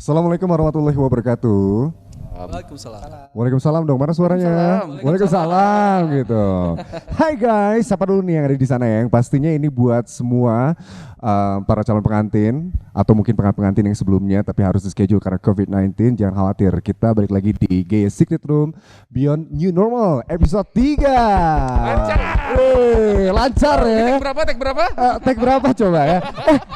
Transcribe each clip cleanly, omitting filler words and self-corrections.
Assalamualaikum warahmatullahi wabarakatuh. Waalaikumsalam. Waalaikumsalam dong, mana suaranya? Waalaikumsalam gitu. Hai guys, siapa dulu nih yang ada di sana ya? Yang pastinya ini buat semua para calon pengantin atau mungkin pengantin yang sebelumnya tapi harus di schedule karena COVID-19. Jangan khawatir, kita balik lagi di Gaya Secret Room Beyond New Normal episode 3. Lancar. Lancar ya. Take berapa? Tag berapa coba ya?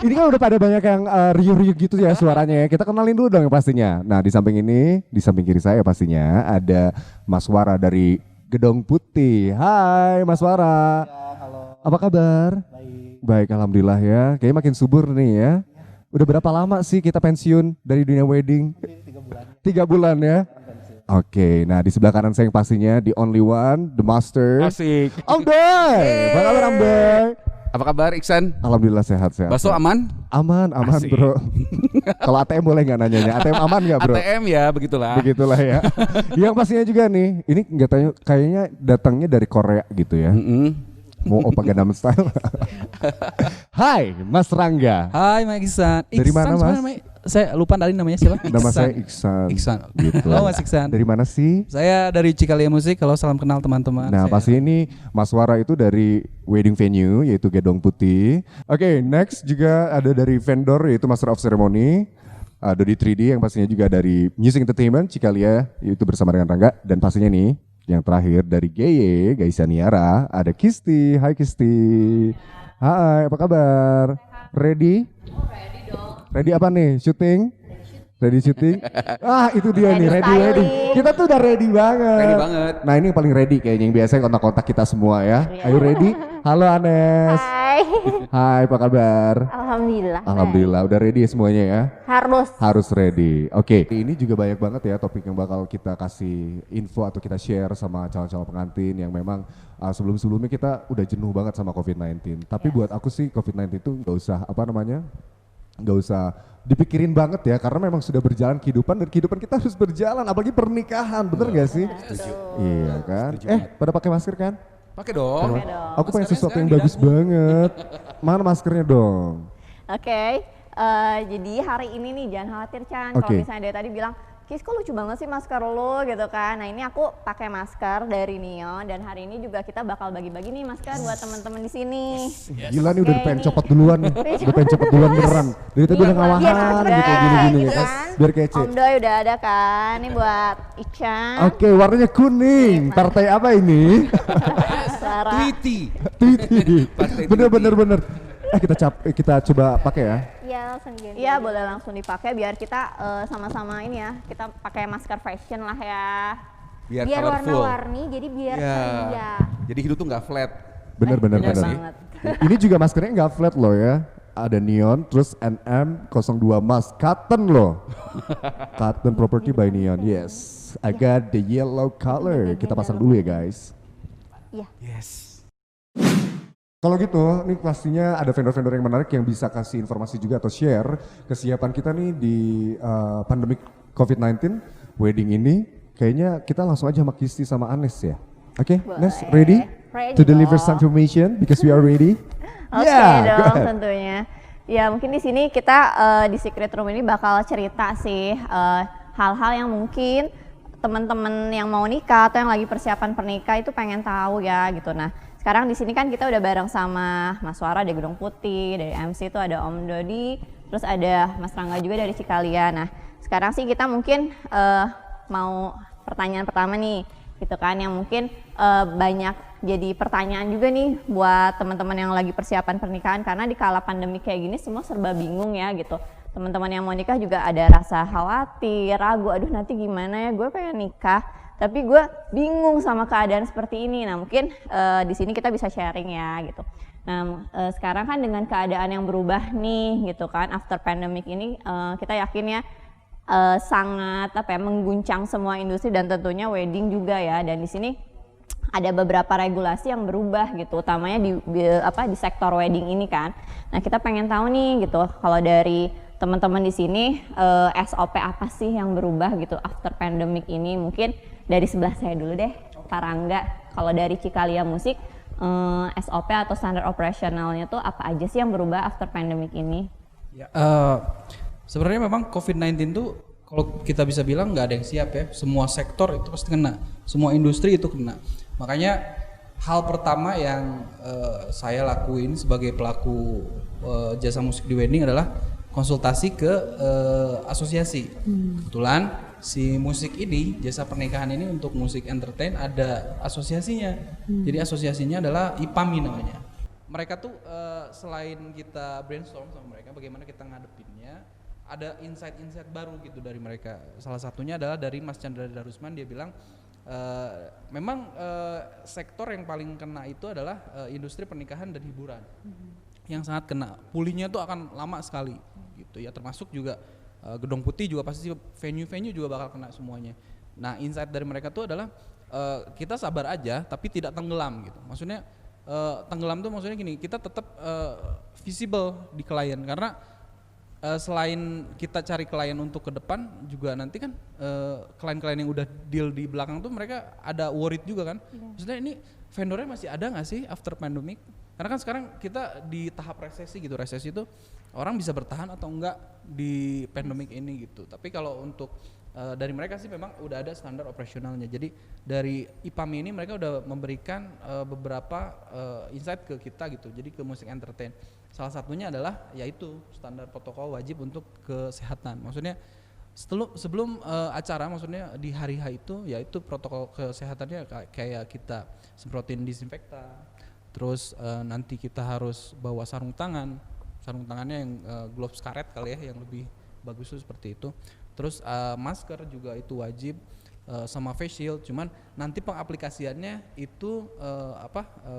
Ini kan udah pada banyak yang riuh-riuh gitu ya suaranya ya. Kita kenalin dulu dong yang pastinya. Nah di samping ini, di samping kiri saya pastinya ada Mas Wara dari Gedong Putih. Hai Mas Wara. Ya, halo. Apa kabar? Baik. Baik, alhamdulillah ya. Kayaknya makin subur nih ya. Udah berapa lama sih kita pensiun dari dunia wedding? 3 bulan. 3 bulan ya. Oke, nah di sebelah kanan saya yang pastinya the only one, the master. Asik. Om Boy. Apa kabar Om Boy? Apa kabar Iksan? Alhamdulillah sehat. Bakso aman? Aman Asik. bro. Kalau ATM boleh nggak nanyanya? ATM aman nggak bro? ATM ya begitulah. Begitulah ya. Yang pastinya juga nih, ini nggak tanya, kayaknya datangnya dari Korea gitu ya. Mau opa Gangnam Style. Hai Mas Rangga. Hai Mas Iksan. Dari mana, Mas? Saya lupa tadi namanya siapa? Nama saya Iksan. Iksan. Gitu. Halo Mas Iksan. Dari mana sih? Saya dari Cikalia Musik. Halo, salam kenal teman-teman. Nah Saya- pasti ini Mas Wara itu dari wedding venue yaitu Gedong Putih. Oke, next juga ada dari vendor yaitu Master of Ceremony. Dodi 3D yang pastinya juga dari Music Entertainment Cikalia yaitu bersama dengan Rangga. Dan pastinya nih yang terakhir dari Geye, Gaisa Niara, ada Kisti. Hai Kisti. Hai, apa kabar? Ready? Ready dong. Ready apa nih? Syuting? Ready syuting? Itu dia nih, ready styling. wedding. Kita tuh udah ready banget. Ready banget. Nah ini yang paling ready kayaknya yang biasanya kontak-kontak kita semua ya. Iya. Ayo ready? Halo Anes. Hai. Hai, apa kabar? Alhamdulillah. Alhamdulillah, udah ready ya semuanya ya? Harus. Harus ready. Oke, ini juga banyak banget ya topik yang bakal kita kasih info atau kita share sama calon-calon pengantin yang memang sebelum-sebelumnya kita udah jenuh banget sama COVID-19. Tapi buat aku sih COVID-19 itu nggak usah nggak usah dipikirin banget ya karena memang sudah berjalan kehidupan dan kehidupan kita harus berjalan apalagi pernikahan, bener gak sih? Iya kan? Pada pakai masker kan? Pakai dong. Aku pengen Maskernya sesuatu sekarang yang bagus di dagu. banget. Mana maskernya dong? Oke. Jadi hari ini nih jangan khawatir Chan. Kalau Oke. misalnya dari tadi bilang, Kis kok lucu banget sih masker lo gitu kan. Nah ini aku pakai masker dari Neon dan hari ini juga kita bakal bagi-bagi nih masker buat teman-teman di sini. Gila nih udah Oke, pengen ini. copot duluan nih. Udah pengen copot duluan beneran. Dari tadi udah ngawahan gitu gini-gini ya. Biar kece. Om Doi udah ada kan. Ini buat Ican. Oke, warnanya kuning. Partai apa ini? Sarah. Tweety. Tweety. Partai Bener. Kita coba pakai ya. Iya langsung gini. Iya boleh langsung dipakai biar kita sama-sama ini ya. Kita pakai masker fashion lah ya. Biar colorful. warna-warni jadi biar Iya. ceria. Jadi hidup tuh nggak flat. Bener. banget. Ini juga maskernya nggak flat loh ya. Ada neon, terus NM02 Mas, cotton loh. Cotton property by Neon, yes. I got the yellow color. Kita pasang dulu ya guys. Iya. Yes. Kalau gitu, ini pastinya ada vendor-vendor yang menarik yang bisa kasih informasi juga atau share kesiapan kita nih di pandemi COVID-19 wedding ini. Kayaknya kita langsung aja sama Kisti sama Anes ya. Oke, Boleh. Nes, ready? Ready To deliver dong. some information because we are ready? Oke Yeah, go dong ahead. tentunya. Ya mungkin di sini kita di Secret Room ini bakal cerita sih hal-hal yang mungkin teman-teman yang mau nikah atau yang lagi persiapan pernikah itu pengen tahu ya gitu. Nah sekarang di sini kan kita udah bareng sama Mas Wara dari Gedong Putih, dari MC itu ada Om Dodi, terus ada Mas Rangga juga dari Cikalia. Nah sekarang sih kita mungkin mau pertanyaan pertama nih gitu kan yang mungkin banyak jadi pertanyaan juga nih buat teman-teman yang lagi persiapan pernikahan karena di kala pandemi kayak gini semua serba bingung ya gitu. Teman-teman yang mau nikah juga ada rasa khawatir, ragu, aduh nanti gimana ya gue pengen nikah tapi gue bingung sama keadaan seperti ini. Nah mungkin di sini kita bisa sharing ya gitu. Nah sekarang kan dengan keadaan yang berubah nih gitu kan after pandemic ini kita yakin ya sangat mengguncang semua industri dan tentunya wedding juga ya. Dan di sini ada beberapa regulasi yang berubah gitu, utamanya di sektor wedding ini kan. Nah kita pengen tahu nih gitu, kalau dari teman-teman di sini SOP apa sih yang berubah gitu after pandemic ini? Mungkin dari sebelah saya dulu deh, Pak Rangga. Kalau dari Cikalia Musik SOP atau standar operasionalnya tuh apa aja sih yang berubah after pandemic ini? Ya, Sebenarnya memang COVID-19 tuh kalau kita bisa bilang nggak ada yang siap ya. Semua sektor itu pasti kena, semua industri itu kena. Makanya hal pertama yang saya lakuin sebagai pelaku jasa musik di wedding adalah konsultasi ke asosiasi. Kebetulan si musik ini, jasa pernikahan ini untuk musik entertain ada asosiasinya. Jadi asosiasinya adalah IPAMI namanya. Mereka tuh selain kita brainstorm sama mereka bagaimana kita ngadepinnya, ada insight-insight baru gitu dari mereka. Salah satunya adalah dari Mas Chandra Darusman, dia bilang memang sektor yang paling kena itu adalah industri pernikahan dan hiburan. Yang sangat kena, pulihnya tuh akan lama sekali gitu ya, termasuk juga Gedung Putih juga pasti, venue-venue juga bakal kena semuanya. Nah, insight dari mereka tuh adalah kita sabar aja tapi tidak tenggelam gitu. Maksudnya tenggelam tuh maksudnya gini, kita tetap visible di klien, karena selain kita cari klien untuk ke depan juga nanti kan klien-klien yang udah deal di belakang tuh mereka ada worried juga kan. Maksudnya ini vendornya masih ada nggak sih after pandemic? Karena kan sekarang kita di tahap resesi gitu. Resesi itu orang bisa bertahan atau enggak di pandemic ini gitu. Tapi kalau untuk dari mereka sih memang udah ada standar operasionalnya. Jadi dari IPAMI ini mereka udah memberikan beberapa insight ke kita gitu. Jadi ke musik entertain. Salah satunya adalah yaitu standar protokol wajib untuk kesehatan. Maksudnya sebelum acara, maksudnya di hari H itu yaitu protokol kesehatannya kayak kita semprotin disinfektan. Terus nanti kita harus bawa sarung tangannya yang gloves karet kali ya, yang lebih bagus tuh seperti itu. Terus masker juga itu wajib, sama face shield. Cuman nanti pengaplikasiannya itu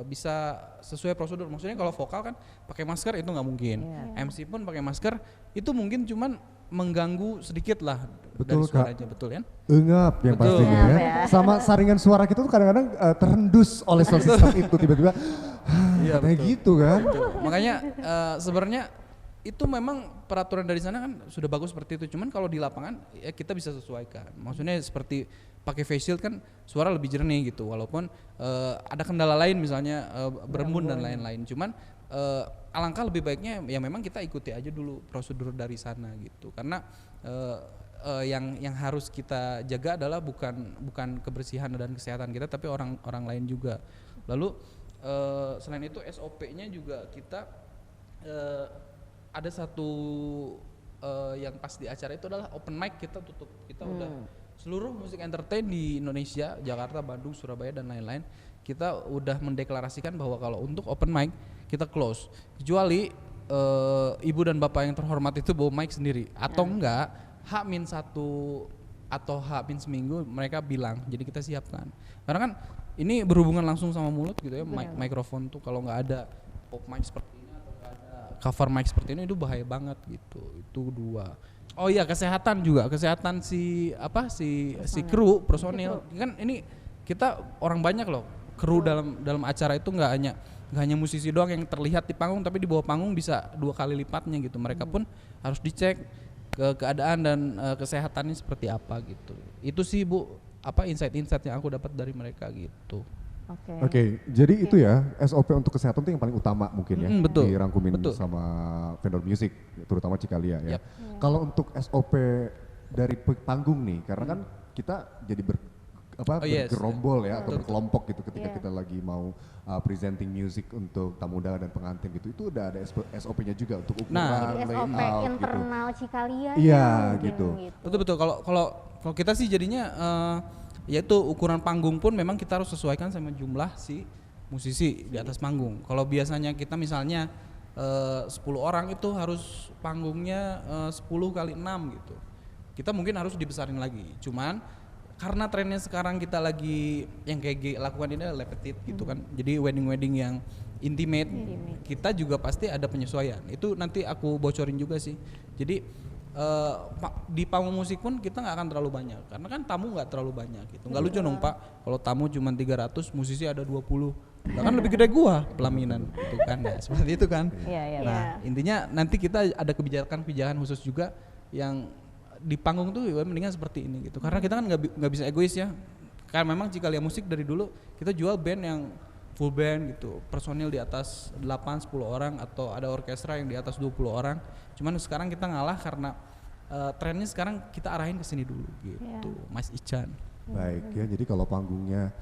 bisa sesuai prosedur. Maksudnya kalau vokal kan pakai masker itu nggak mungkin. MC pun pakai masker itu mungkin cuman mengganggu sedikit lah. Betul, dari suaranya, betul kan? Engap yang Betul. pastinya Engap ya. ya. Sama saringan suara kita tuh kadang-kadang terhendus oleh sound system itu tiba-tiba. Iya, Kayak betul. gitu kan. Makanya sebenarnya itu memang peraturan dari sana kan sudah bagus seperti itu. Cuman kalau di lapangan ya kita bisa sesuaikan. Maksudnya seperti pakai face shield kan suara lebih jernih gitu. Walaupun ada kendala lain misalnya berembun dan lain-lain. Cuman alangkah lebih baiknya ya memang kita ikuti aja dulu prosedur dari sana gitu. Karena yang harus kita jaga adalah bukan kebersihan dan kesehatan kita, tapi orang lain juga. Lalu selain itu SOP-nya juga kita ada satu yang pas di acara itu adalah open mic kita tutup. Kita udah seluruh musik entertain di Indonesia, Jakarta, Bandung, Surabaya dan lain-lain, kita udah mendeklarasikan bahwa kalau untuk open mic kita close. Kecuali ibu dan bapak yang terhormat itu bawa mic sendiri atau enggak H-1 atau H- seminggu mereka bilang, jadi kita siapkan. Karena kan ini berhubungan langsung sama mulut gitu ya, mikrofon tuh kalau nggak ada pop mic seperti ini atau nggak ada cover mic seperti ini itu bahaya banget gitu. Itu dua. Oh iya, kesehatan juga, kesehatan si kru personil. Kan ini kita orang banyak loh. Kru dalam acara itu nggak hanya musisi doang yang terlihat di panggung, tapi di bawah panggung bisa 2 kali lipatnya gitu. Mereka pun harus dicek keadaan dan kesehatannya seperti apa gitu. Itu sih Bu, insight-insight yang aku dapat dari mereka gitu. Oke, jadi itu ya SOP untuk kesehatan itu yang paling utama mungkin ya, Betul. dirangkumin Betul. sama vendor musik, terutama Cikalia ya. Yap. Kalau untuk SOP dari panggung nih, karena kan kita jadi bergerombol ya atau berkelompok gitu ketika kita lagi mau presenting music untuk tamu undangan dan pengantin gitu, itu udah ada SOP-nya juga untuk ukuran, Jadi SOP layout gitu. internal Cikalia. Iya, mungkin gitu. Betul. Kalau kita sih jadinya yaitu ukuran panggung pun memang kita harus sesuaikan sama jumlah si musisi di atas panggung. Kalau biasanya kita misalnya 10 orang itu harus panggungnya 10 kali 6 gitu. Kita mungkin harus dibesarin lagi. Cuman karena trennya sekarang kita lagi yang kayak lakukan ini adalah petit gitu kan. Jadi wedding yang intimate, kita juga pasti ada penyesuaian. Itu nanti aku bocorin juga sih. Jadi di panggung musik pun kita nggak akan terlalu banyak karena kan tamu nggak terlalu banyak gitu. Nggak lucu dong Pak kalau tamu cuma 300, musisi ada 20. Nah, kan lebih gede gua pelaminan gitu kan ya. Seperti itu kan. Nah, intinya nanti kita ada kebijakan khusus juga yang di panggung tuh ya mendingan seperti ini gitu. Karena kita kan nggak bisa egois ya. Karena memang Cikalia Musik dari dulu kita jual band yang full band gitu, personil di atas 8-10 orang atau ada orkestra yang di atas 20 orang. Cuman sekarang kita ngalah karena trennya sekarang kita arahin ke sini dulu gitu, Mas Ican. Baik ya, jadi kalau panggungnya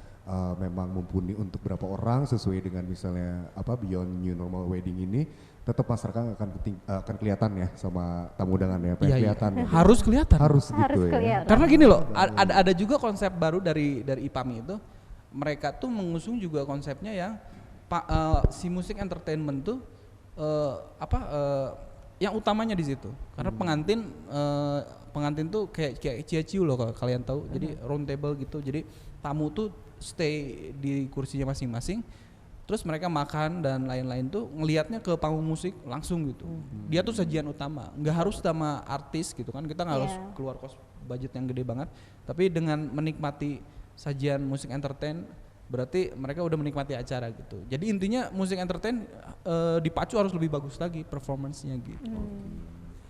memang mumpuni untuk berapa orang sesuai dengan misalnya Beyond New Normal Wedding ini, tetap masyarakat akan kelihatan ya sama tamu undangan ya, kelihatan. Ya. Harus kelihatan. Harus gitu Harus ya. kelihatan. Karena gini loh, ada juga konsep baru dari IPAMI itu, mereka tuh mengusung juga konsepnya yang si musik entertainment tuh yang utamanya di situ. Karena pengantin tuh kayak ciu loh kalau kalian tahu. Jadi round table gitu. Jadi tamu tuh stay di kursinya masing-masing. Terus mereka makan dan lain-lain tuh ngelihatnya ke panggung musik langsung gitu. Dia tuh sajian utama. Nggak harus sama artis gitu kan. Kita nggak harus keluar budget yang gede banget. Tapi dengan menikmati sajian musik entertain, berarti mereka udah menikmati acara gitu. Jadi intinya musik entertain dipacu harus lebih bagus lagi performance-nya gitu.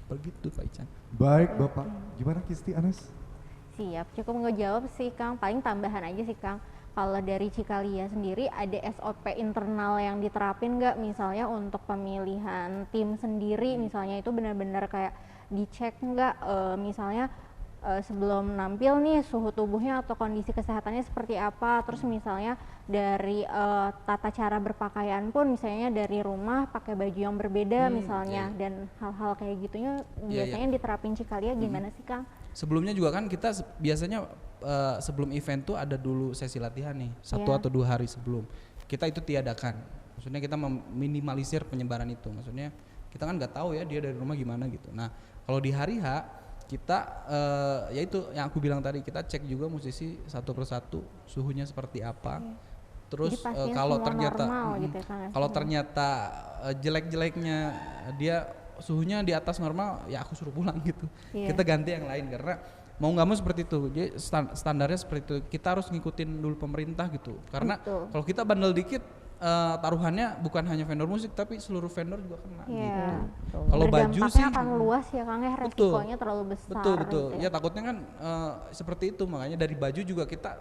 Begitu Pak Ican. Baik Bapak, gimana Kisti, Anes? Siap, cukup ngejawab sih Kang. Paling tambahan aja sih Kang. Kalau dari Cikalia sendiri ada SOP internal yang diterapin nggak? Misalnya untuk pemilihan tim sendiri, misalnya itu benar-benar kayak dicek nggak? Misalnya sebelum nampil nih suhu tubuhnya atau kondisi kesehatannya seperti apa, terus misalnya dari tata cara berpakaian pun misalnya dari rumah pakai baju yang berbeda misalnya, dan hal-hal kayak gitunya biasanya diterapin Cikalia gimana sih Kang? Sebelumnya juga kan kita biasanya sebelum event tuh ada dulu sesi latihan nih, 1 atau 2 hari sebelum. Kita itu tiadakan, maksudnya kita meminimalisir penyebaran itu, maksudnya kita kan nggak tahu ya dia dari rumah gimana gitu. Nah kalau di hari H kita ya itu yang aku bilang tadi, kita cek juga musisi satu persatu suhunya seperti apa. Terus kalau ternyata gitu ya, kalau ternyata jelek-jeleknya dia suhunya di atas normal, ya aku suruh pulang gitu. Kita ganti yang lain karena mau nggak mau seperti itu. Jadi standarnya seperti itu. Kita harus ngikutin dulu pemerintah gitu. Karena kalau kita bandel dikit, taruhannya bukan hanya vendor musik tapi seluruh vendor juga kena gitu. Kalau baju sih akan luas ya Kang ya, resikonya terlalu besar. Betul. Gitu Ya takutnya kan seperti itu, makanya dari baju juga kita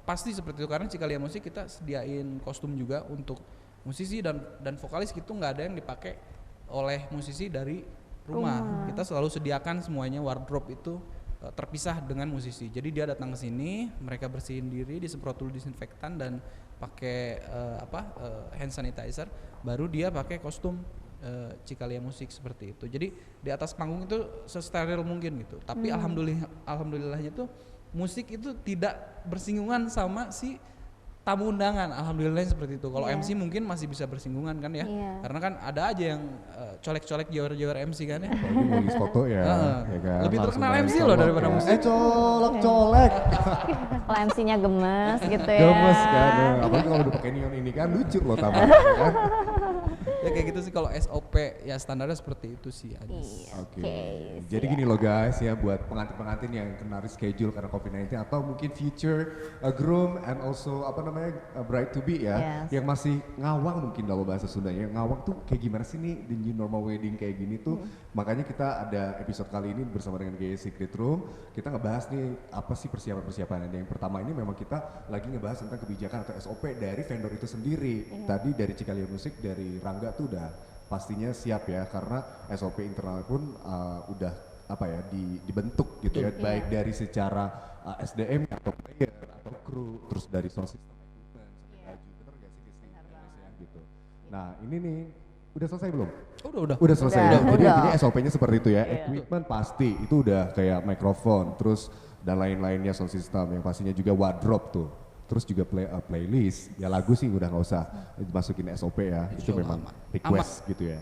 pasti seperti itu, karena Cikalia Musik kita sediain kostum juga untuk musisi dan vokalis gitu, nggak ada yang dipakai oleh musisi dari rumah. Kita selalu sediakan semuanya, wardrobe itu terpisah dengan musisi. Jadi dia datang ke sini, mereka bersihin diri, disemprot dulu disinfektan dan pakai hand sanitizer, baru dia pakai kostum Cikalia Musik seperti itu. Jadi di atas panggung itu sesteril mungkin gitu. Tapi alhamdulillahnya tuh musik itu tidak bersinggungan sama si tamu undangan, alhamdulillah seperti itu. Kalau MC mungkin masih bisa bersinggungan kan ya, karena kan ada aja yang colek-colek jawar-jawar MC kan ya. Ini mau foto ya, ya kan? Lebih Langsung terkenal main MC loh daripada colok ya. musik. Colek-colek. Kalau MC-nya gemes gitu ya. Gemes kan, apalagi kalau udah pakai neon ini kan lucu loh tampaknya kan. Ya kayak gitu sih kalau SOP ya standarnya seperti itu sih. Oke. Jadi gini loh guys ya, buat pengantin-pengantin yang kena reschedule karena COVID-19 atau mungkin future groom and also bride to be ya, yang masih ngawang mungkin kalau bahasa Sundanya. Ngawang tuh kayak gimana sih nih di new normal wedding kayak gini tuh. Makanya kita ada episode kali ini bersama dengan GE Secret Room. Kita ngebahas nih apa sih persiapan-persiapannya. Yang pertama ini memang kita lagi ngebahas tentang kebijakan atau SOP dari vendor itu sendiri. Tadi dari Cikalia Musik, dari Rangga tuh udah pastinya siap ya, karena SOP internal pun udah dibentuk gitu ya, baik dari secara SDM atau player atau kru, terus dari sound system equipment sampai baju, bener gak sih Kisti? Gitu. Nah ini nih udah selesai belum? Udah selesai. Jadi intinya SOP-nya seperti itu ya. Equipment pasti itu udah kayak mikrofon, terus dan lain-lainnya, sound system yang pastinya juga wardrobe tuh. Terus juga playlist, ya lagu sih udah nggak usah dimasukin SOP ya, itu memang request gitu ya.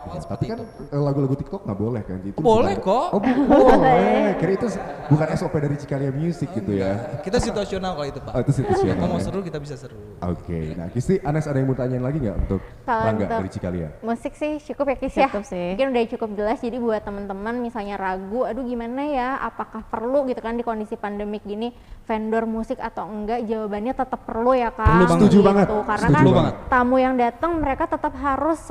Tapi kan lagu-lagu TikTok nggak boleh kan? Itu boleh kok. Oh boleh, kira itu bukan SOP dari Cikalia Music gitu ya. Kita situasional kalau itu Pak. Oh itu situasional. Kalau mau ya? seru kita bisa seru. Oke, nah Kisti, Anes ada yang mau tanyain lagi nggak untuk Rangga dari Cikalia? Musik sih cukup ya Kis ya? Cukup sih. Mungkin udah cukup jelas, jadi buat teman-teman misalnya ragu, aduh gimana ya, apakah perlu gitu kan di kondisi pandemik gini vendor musik atau enggak, jawabannya tetap perlu ya Kak. Perlu banget. Setuju banget. Karena Setuju kan banget. tamu yang datang mereka tetap harus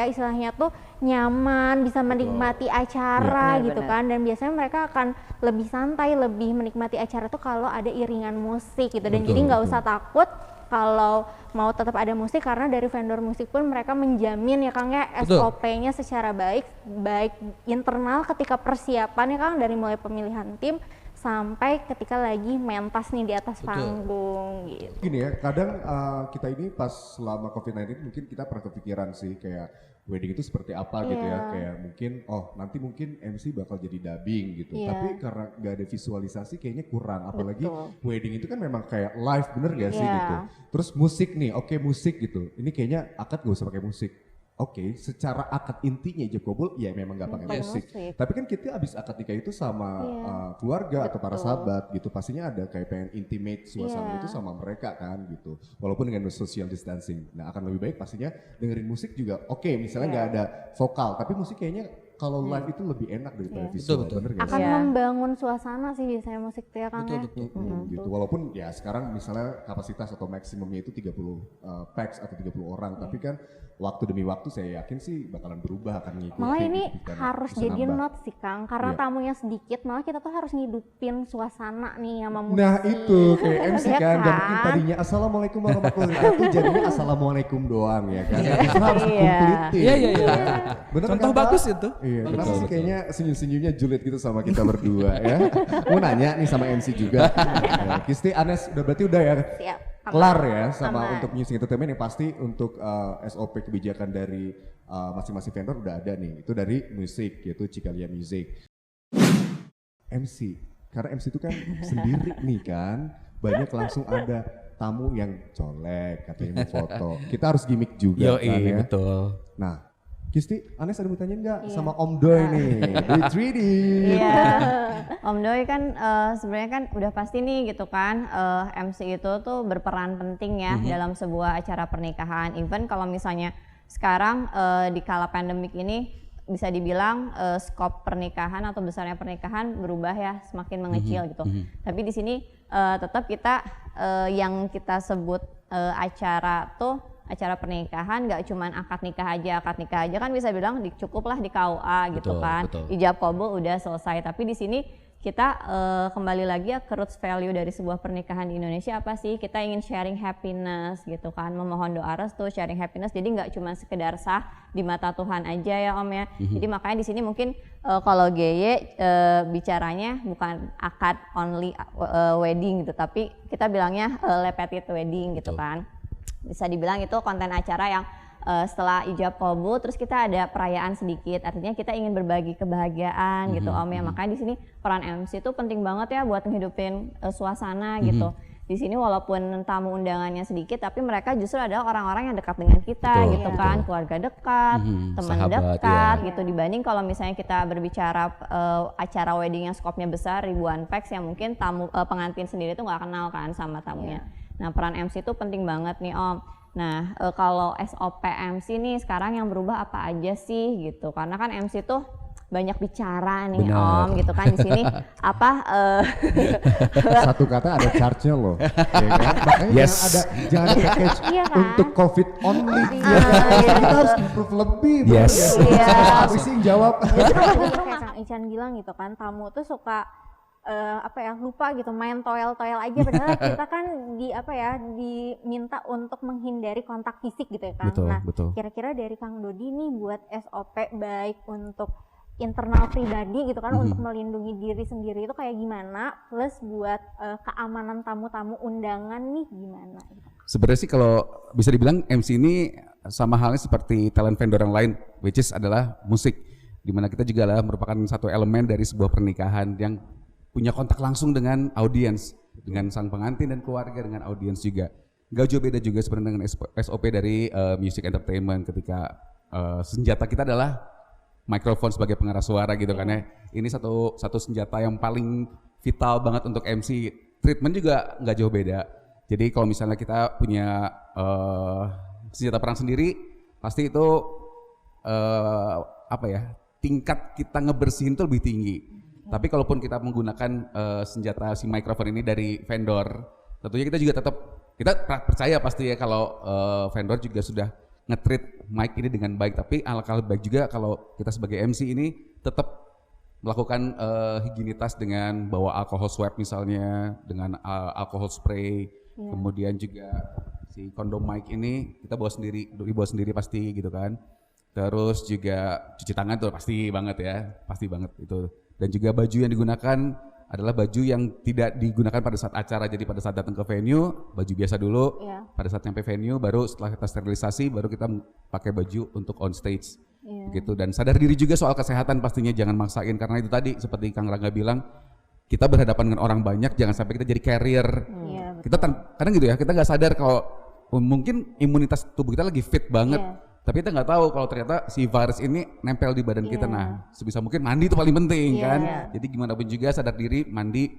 istilahnya tuh nyaman, bisa menikmati acara gitu kan, dan biasanya mereka akan lebih santai, lebih menikmati acara tuh kalau ada iringan musik gitu, dan jadi nggak usah takut kalau mau tetap ada musik, karena dari vendor musik pun mereka menjamin ya Kang ya Betul. SOP-nya secara baik internal ketika persiapan ya Kang, dari mulai pemilihan tim sampai ketika lagi mentas nih di atas Betul. panggung gitu. Gini ya, kadang kita ini pas selama COVID-19 mungkin kita pernah kepikiran sih kayak wedding itu seperti apa gitu ya. Iya. Kayak mungkin, nanti mungkin MC bakal jadi dubbing gitu. Iya. Tapi karena gak ada visualisasi kayaknya kurang. Apalagi Betul. wedding itu kan memang kayak live, bener gak sih Iya. gitu. Terus musik nih, oke musik gitu. Ini kayaknya akad gak usah pakai musik. Oke, secara akad intinya ijab kabul ya memang gak pakai Pakai musik. musik. Tapi kan kita abis akad nikah itu sama Iya. keluarga atau para Betul. sahabat gitu. Pastinya ada kayak pengen intimate suasana Iya. itu sama mereka kan gitu. Walaupun dengan social distancing. Nah akan lebih baik pastinya dengerin musik juga. Oke, misalnya nggak ada vokal, tapi musik kayaknya kalau live itu lebih enak daripada Iya. visual. Betul. Bener nggak Akan sih? Iya. membangun suasana sih biasanya musik tuh ya Kang ya. Gitu. Walaupun ya sekarang misalnya kapasitas atau maksimumnya itu 30 pax atau 30 orang, tapi kan waktu demi waktu saya yakin sih bakalan berubah, akan ngikutin. Malah ini gitu kan, harus bisa jadi nambah. not sih Kang, karena Iya. tamunya sedikit, malah kita tuh harus ngidupin suasana nih sama musik. Nah itu kayak MC Iya kan, gak kan? mungkin tadinya assalamualaikum warahmatullahi wabarakatuh jadinya assalamualaikum doang ya kan. Itu harus Iya. dikomplitin. Iya. Bener Contoh kan, Pak? bagus itu. Iya, Bagus. kenapa sih kayaknya senyum-senyumnya julid gitu sama kita berdua ya. Mau nanya nih sama MC juga. Ya, Kisti, Anes, berarti udah ya Siap. Aman. kelar ya sama Aman. untuk music entertainment yang pasti untuk SOP kebijakan dari masing-masing vendor udah ada nih. Itu dari musik yaitu Cikalia Music. MC, karena MC itu kan sendiri nih kan, banyak langsung ada tamu yang colek katanya mau foto. Kita harus gimmick juga kan ya. betul. Nah, Kisti, Anes ada mau tanyain nggak Iya. sama Om Doy nih, di 3D? Iya, Om Doi kan sebenarnya kan udah pasti nih gitu kan, MC itu tuh berperan penting ya dalam sebuah acara pernikahan. Even kalau misalnya sekarang di kala pandemik ini bisa dibilang skop pernikahan atau besarnya pernikahan berubah ya, semakin mengecil gitu. Tapi di sini tetap kita yang kita sebut acara tuh acara pernikahan nggak cuman akad nikah aja kan bisa bilang cukuplah di KUA gitu Betul, kan, betul. ijab kabul udah selesai. Tapi di sini kita kembali lagi ya ke roots value dari sebuah pernikahan di Indonesia apa sih? Kita ingin sharing happiness gitu kan, memohon doa restu, sharing happiness. Jadi nggak cuma sekedar sah di mata Tuhan aja ya Om ya. Jadi makanya di sini mungkin kalau GY bicaranya bukan akad only wedding gitu, tapi kita bilangnya repeated wedding gitu kan. Bisa dibilang itu konten acara yang setelah ijab kabul terus kita ada perayaan sedikit, artinya kita ingin berbagi kebahagiaan gitu Om ya. Makanya di sini peran MC itu penting banget ya buat ngehidupin suasana gitu. Di sini walaupun tamu undangannya sedikit tapi mereka justru adalah orang-orang yang dekat dengan kita Betul, gitu betul. kan, keluarga dekat, teman sahabat, dekat ya. gitu, dibanding kalau misalnya kita berbicara acara wedding yang skopnya besar ribuan pax yang mungkin tamu pengantin sendiri tuh nggak kenal kan sama tamunya. Nah, peran MC itu penting banget nih Om. Nah, kalau SOP MC nih sekarang yang berubah apa aja sih gitu? Karena kan MC tuh banyak bicara nih Benar. Om gitu kan di sini apa Satu kata ada charge-nya loh. Ya kan? Makanya Yes. jangan ada package Iya kan? untuk COVID only. Iya. Kita harus improve lebih. bener Yes. nggak sih? Iya. Habis sih yang jawab. Justru kayak Kang Ican bilang gitu kan, tamu tuh suka lupa gitu, main toel-toel aja, padahal kita kan diminta untuk menghindari kontak fisik gitu ya Kang. Betul, Nah, betul. kira-kira dari Kang Dodi nih buat SOP baik untuk internal pribadi gitu kan, untuk melindungi diri sendiri itu kayak gimana, plus buat keamanan tamu-tamu undangan nih gimana gitu. Sebenarnya sih kalau bisa dibilang MC ini sama halnya seperti talent vendor yang lain, which is adalah musik, dimana kita juga adalah merupakan satu elemen dari sebuah pernikahan yang punya kontak langsung dengan audiens, dengan sang pengantin dan keluarga, dengan audiens juga. Gak jauh beda juga sebenarnya dengan SOP dari music entertainment ketika senjata kita adalah mikrofon sebagai pengeras suara gitu kan ya. Ini satu senjata yang paling vital banget untuk MC. Treatment juga nggak jauh beda. Jadi kalau misalnya kita punya senjata perang sendiri, pasti itu tingkat kita ngebersihin itu lebih tinggi. Tapi kalaupun kita menggunakan senjata si mikrofon ini dari vendor, tentunya kita juga tetap kita percaya pasti ya kalau vendor juga sudah nge-treat mic ini dengan baik. Tapi alangkah lebih baik juga kalau kita sebagai MC ini tetap melakukan higienitas dengan bawa alkohol swab misalnya, dengan alkohol spray, kemudian juga Si kondom mic ini kita dibawa sendiri pasti gitu kan. Terus juga cuci tangan tuh pasti banget itu. Dan juga baju yang digunakan adalah baju yang tidak digunakan pada saat acara. Jadi pada saat datang ke venue, baju biasa dulu. Iya. Pada saat nyampe venue, baru setelah kita sterilisasi, baru kita pakai baju untuk on stage. Gitu. Dan sadar diri juga soal kesehatan pastinya, jangan maksain. Karena itu tadi seperti Kang Rangga bilang, kita berhadapan dengan orang banyak, jangan sampai kita jadi carrier. Iya, Kita kadang gitu ya, kita nggak sadar kalau mungkin imunitas tubuh kita lagi fit banget. Tapi kita nggak tahu kalau ternyata si virus ini nempel di badan kita. Nah, sebisa mungkin mandi itu paling penting kan. Jadi gimana pun juga sadar diri, mandi.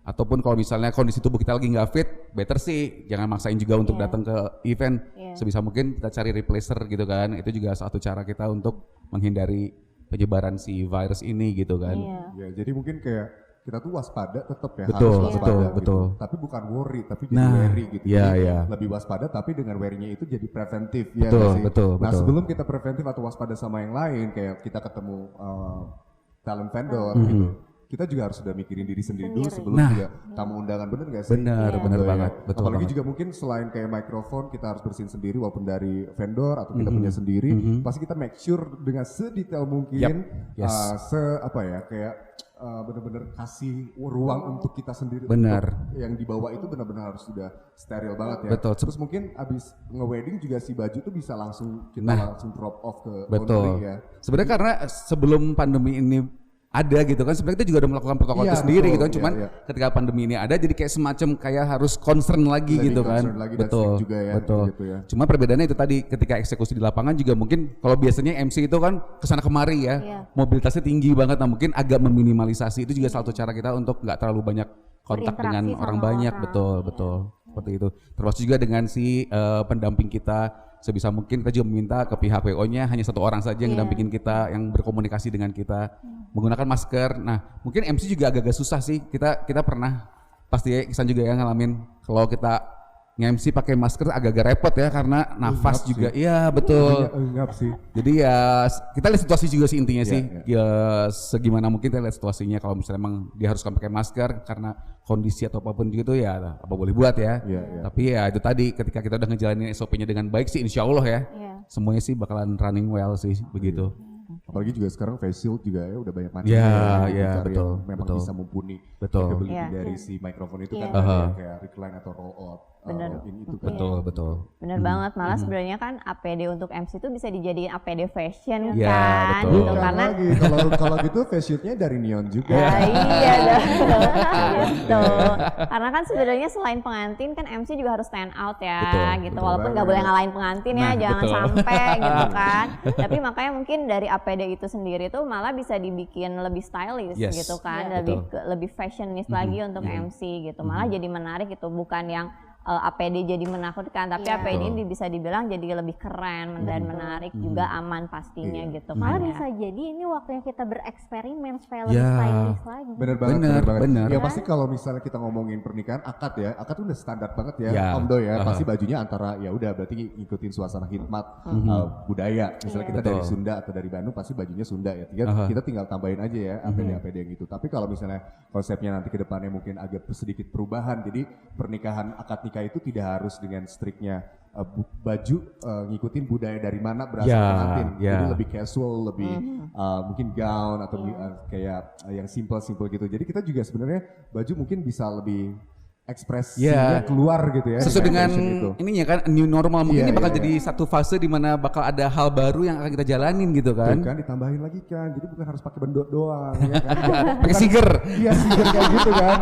Ataupun kalau misalnya kondisi tubuh kita lagi nggak fit, better sih jangan maksain juga untuk datang ke event. Sebisa mungkin kita cari replacer gitu kan. Itu juga satu cara kita untuk menghindari penyebaran si virus ini gitu kan. Ya, jadi mungkin kayak kita tuh waspada tetap ya, Betul, harus waspada gitu. betul. Tapi bukan worry, tapi jadi wary gitu. Jadi lebih waspada tapi dengan worry-nya itu jadi preventif ya nggak sih? Nah, sebelum kita preventif atau waspada sama yang lain, kayak kita ketemu talent vendor gitu. Kita juga harus sudah mikirin diri sendiri dulu sebelum juga tamu undangan, bener gak sih? Benar banget, betul. Apalagi banget. juga mungkin selain kayak mikrofon kita harus bersihin sendiri walaupun dari vendor atau kita punya sendiri, pasti kita make sure dengan sedetail mungkin kayak benar-benar kasih ruang untuk kita sendiri. Benar. Yang dibawa itu benar-benar harus sudah steril banget ya. Betul. Terus mungkin abis nge-wedding juga si baju tuh bisa langsung langsung drop off ke Betul. laundry ya. Sebenarnya karena sebelum pandemi ini ada gitu kan, sebenarnya kita juga udah melakukan protokol itu sendiri gitu kan, cuman ketika pandemi ini ada jadi kayak semacam kayak harus concern lagi Lebih gitu kan. concern lagi dan strict juga ya, gitu ya. Cuma perbedaannya itu tadi ketika eksekusi di lapangan juga mungkin kalau biasanya MC itu kan kesana kemari ya, mobilitasnya tinggi banget, nah mungkin agak meminimalisasi. Itu juga salah satu cara kita untuk nggak terlalu banyak kontak dengan orang banyak. Betul seperti itu. Termasuk juga dengan si pendamping kita. Sebisa mungkin kita juga meminta ke pihak WO-nya hanya satu orang saja yang mendampingin kita, yang berkomunikasi dengan kita, menggunakan masker. Nah, mungkin MC juga agak-agak susah sih. Kita pernah pasti ya, Iksan juga ya ngalamin kalau kita nge-MC pakai masker agak-agak repot ya karena nafas juga. Iya, betul. Enggak sih. Jadi ya kita lihat situasi juga sih intinya sih. Ya segimana mungkin kita lihat situasinya, kalau misalnya emang diharuskan pakai masker karena kondisi atau apapun gitu ya apa boleh buat ya. Tapi ya itu tadi ketika kita udah ngejalanin SOP-nya dengan baik sih insya Allah ya. Semuanya sih bakalan running well sih begitu. Apalagi juga sekarang face shield juga ya udah banyak macam. Betul. Memang bisa mumpuni capability dari si mikrofon itu kan kayak recline atau roll out. Itu kan. Betul. Bener banget, malah sebenarnya kan APD untuk MC itu bisa dijadiin APD fashion Ya, kan, betul. gitu karena Kalau gitu face shieldnya dari neon juga. iya dong, gitu. Karena kan sebenarnya selain pengantin kan MC juga harus stand out ya, gitu. Walaupun nggak boleh ngalahin pengantin ya, jangan sampai gitu kan. Tapi makanya mungkin dari APD itu sendiri tuh malah bisa dibikin lebih stylish gitu kan, lebih fashionis lagi untuk MC gitu. Malah jadi menarik gitu, bukan yang APD jadi menakutkan, tapi APD ini bisa dibilang jadi lebih keren dan menarik juga, aman pastinya gitu. Malah kan ya. bisa jadi ini waktunya kita bereksperimen supaya lebih stylish lagi. Bener banget. Ya pasti kalau misalnya kita ngomongin pernikahan akad tuh udah standar banget ya, Om Do ya. Pasti bajunya antara ya udah berarti ngikutin suasana khidmat budaya. Misalnya kita dari Sunda atau dari Bandung pasti bajunya Sunda ya. Kita tinggal tambahin aja ya APD yang gitu. Tapi kalau misalnya konsepnya nanti ke depannya mungkin agak sedikit perubahan. Jadi pernikahan akad nikah itu tidak harus dengan striknya baju ngikutin budaya dari mana berasal pengantin. Jadi lebih casual, lebih mungkin gown atau kayak yang simple gitu. Jadi kita juga sebenarnya baju mungkin bisa lebih ekspresinya keluar gitu ya. Sesuai dengan ininya kan new normal, mungkin ini bakal jadi satu fase di mana bakal ada hal baru yang akan kita jalanin gitu kan. Bukan ditambahin lagi kan. Jadi bukan harus pakai bendot doang ya kan. Pakai siger. Iya, siger kayak gitu kan.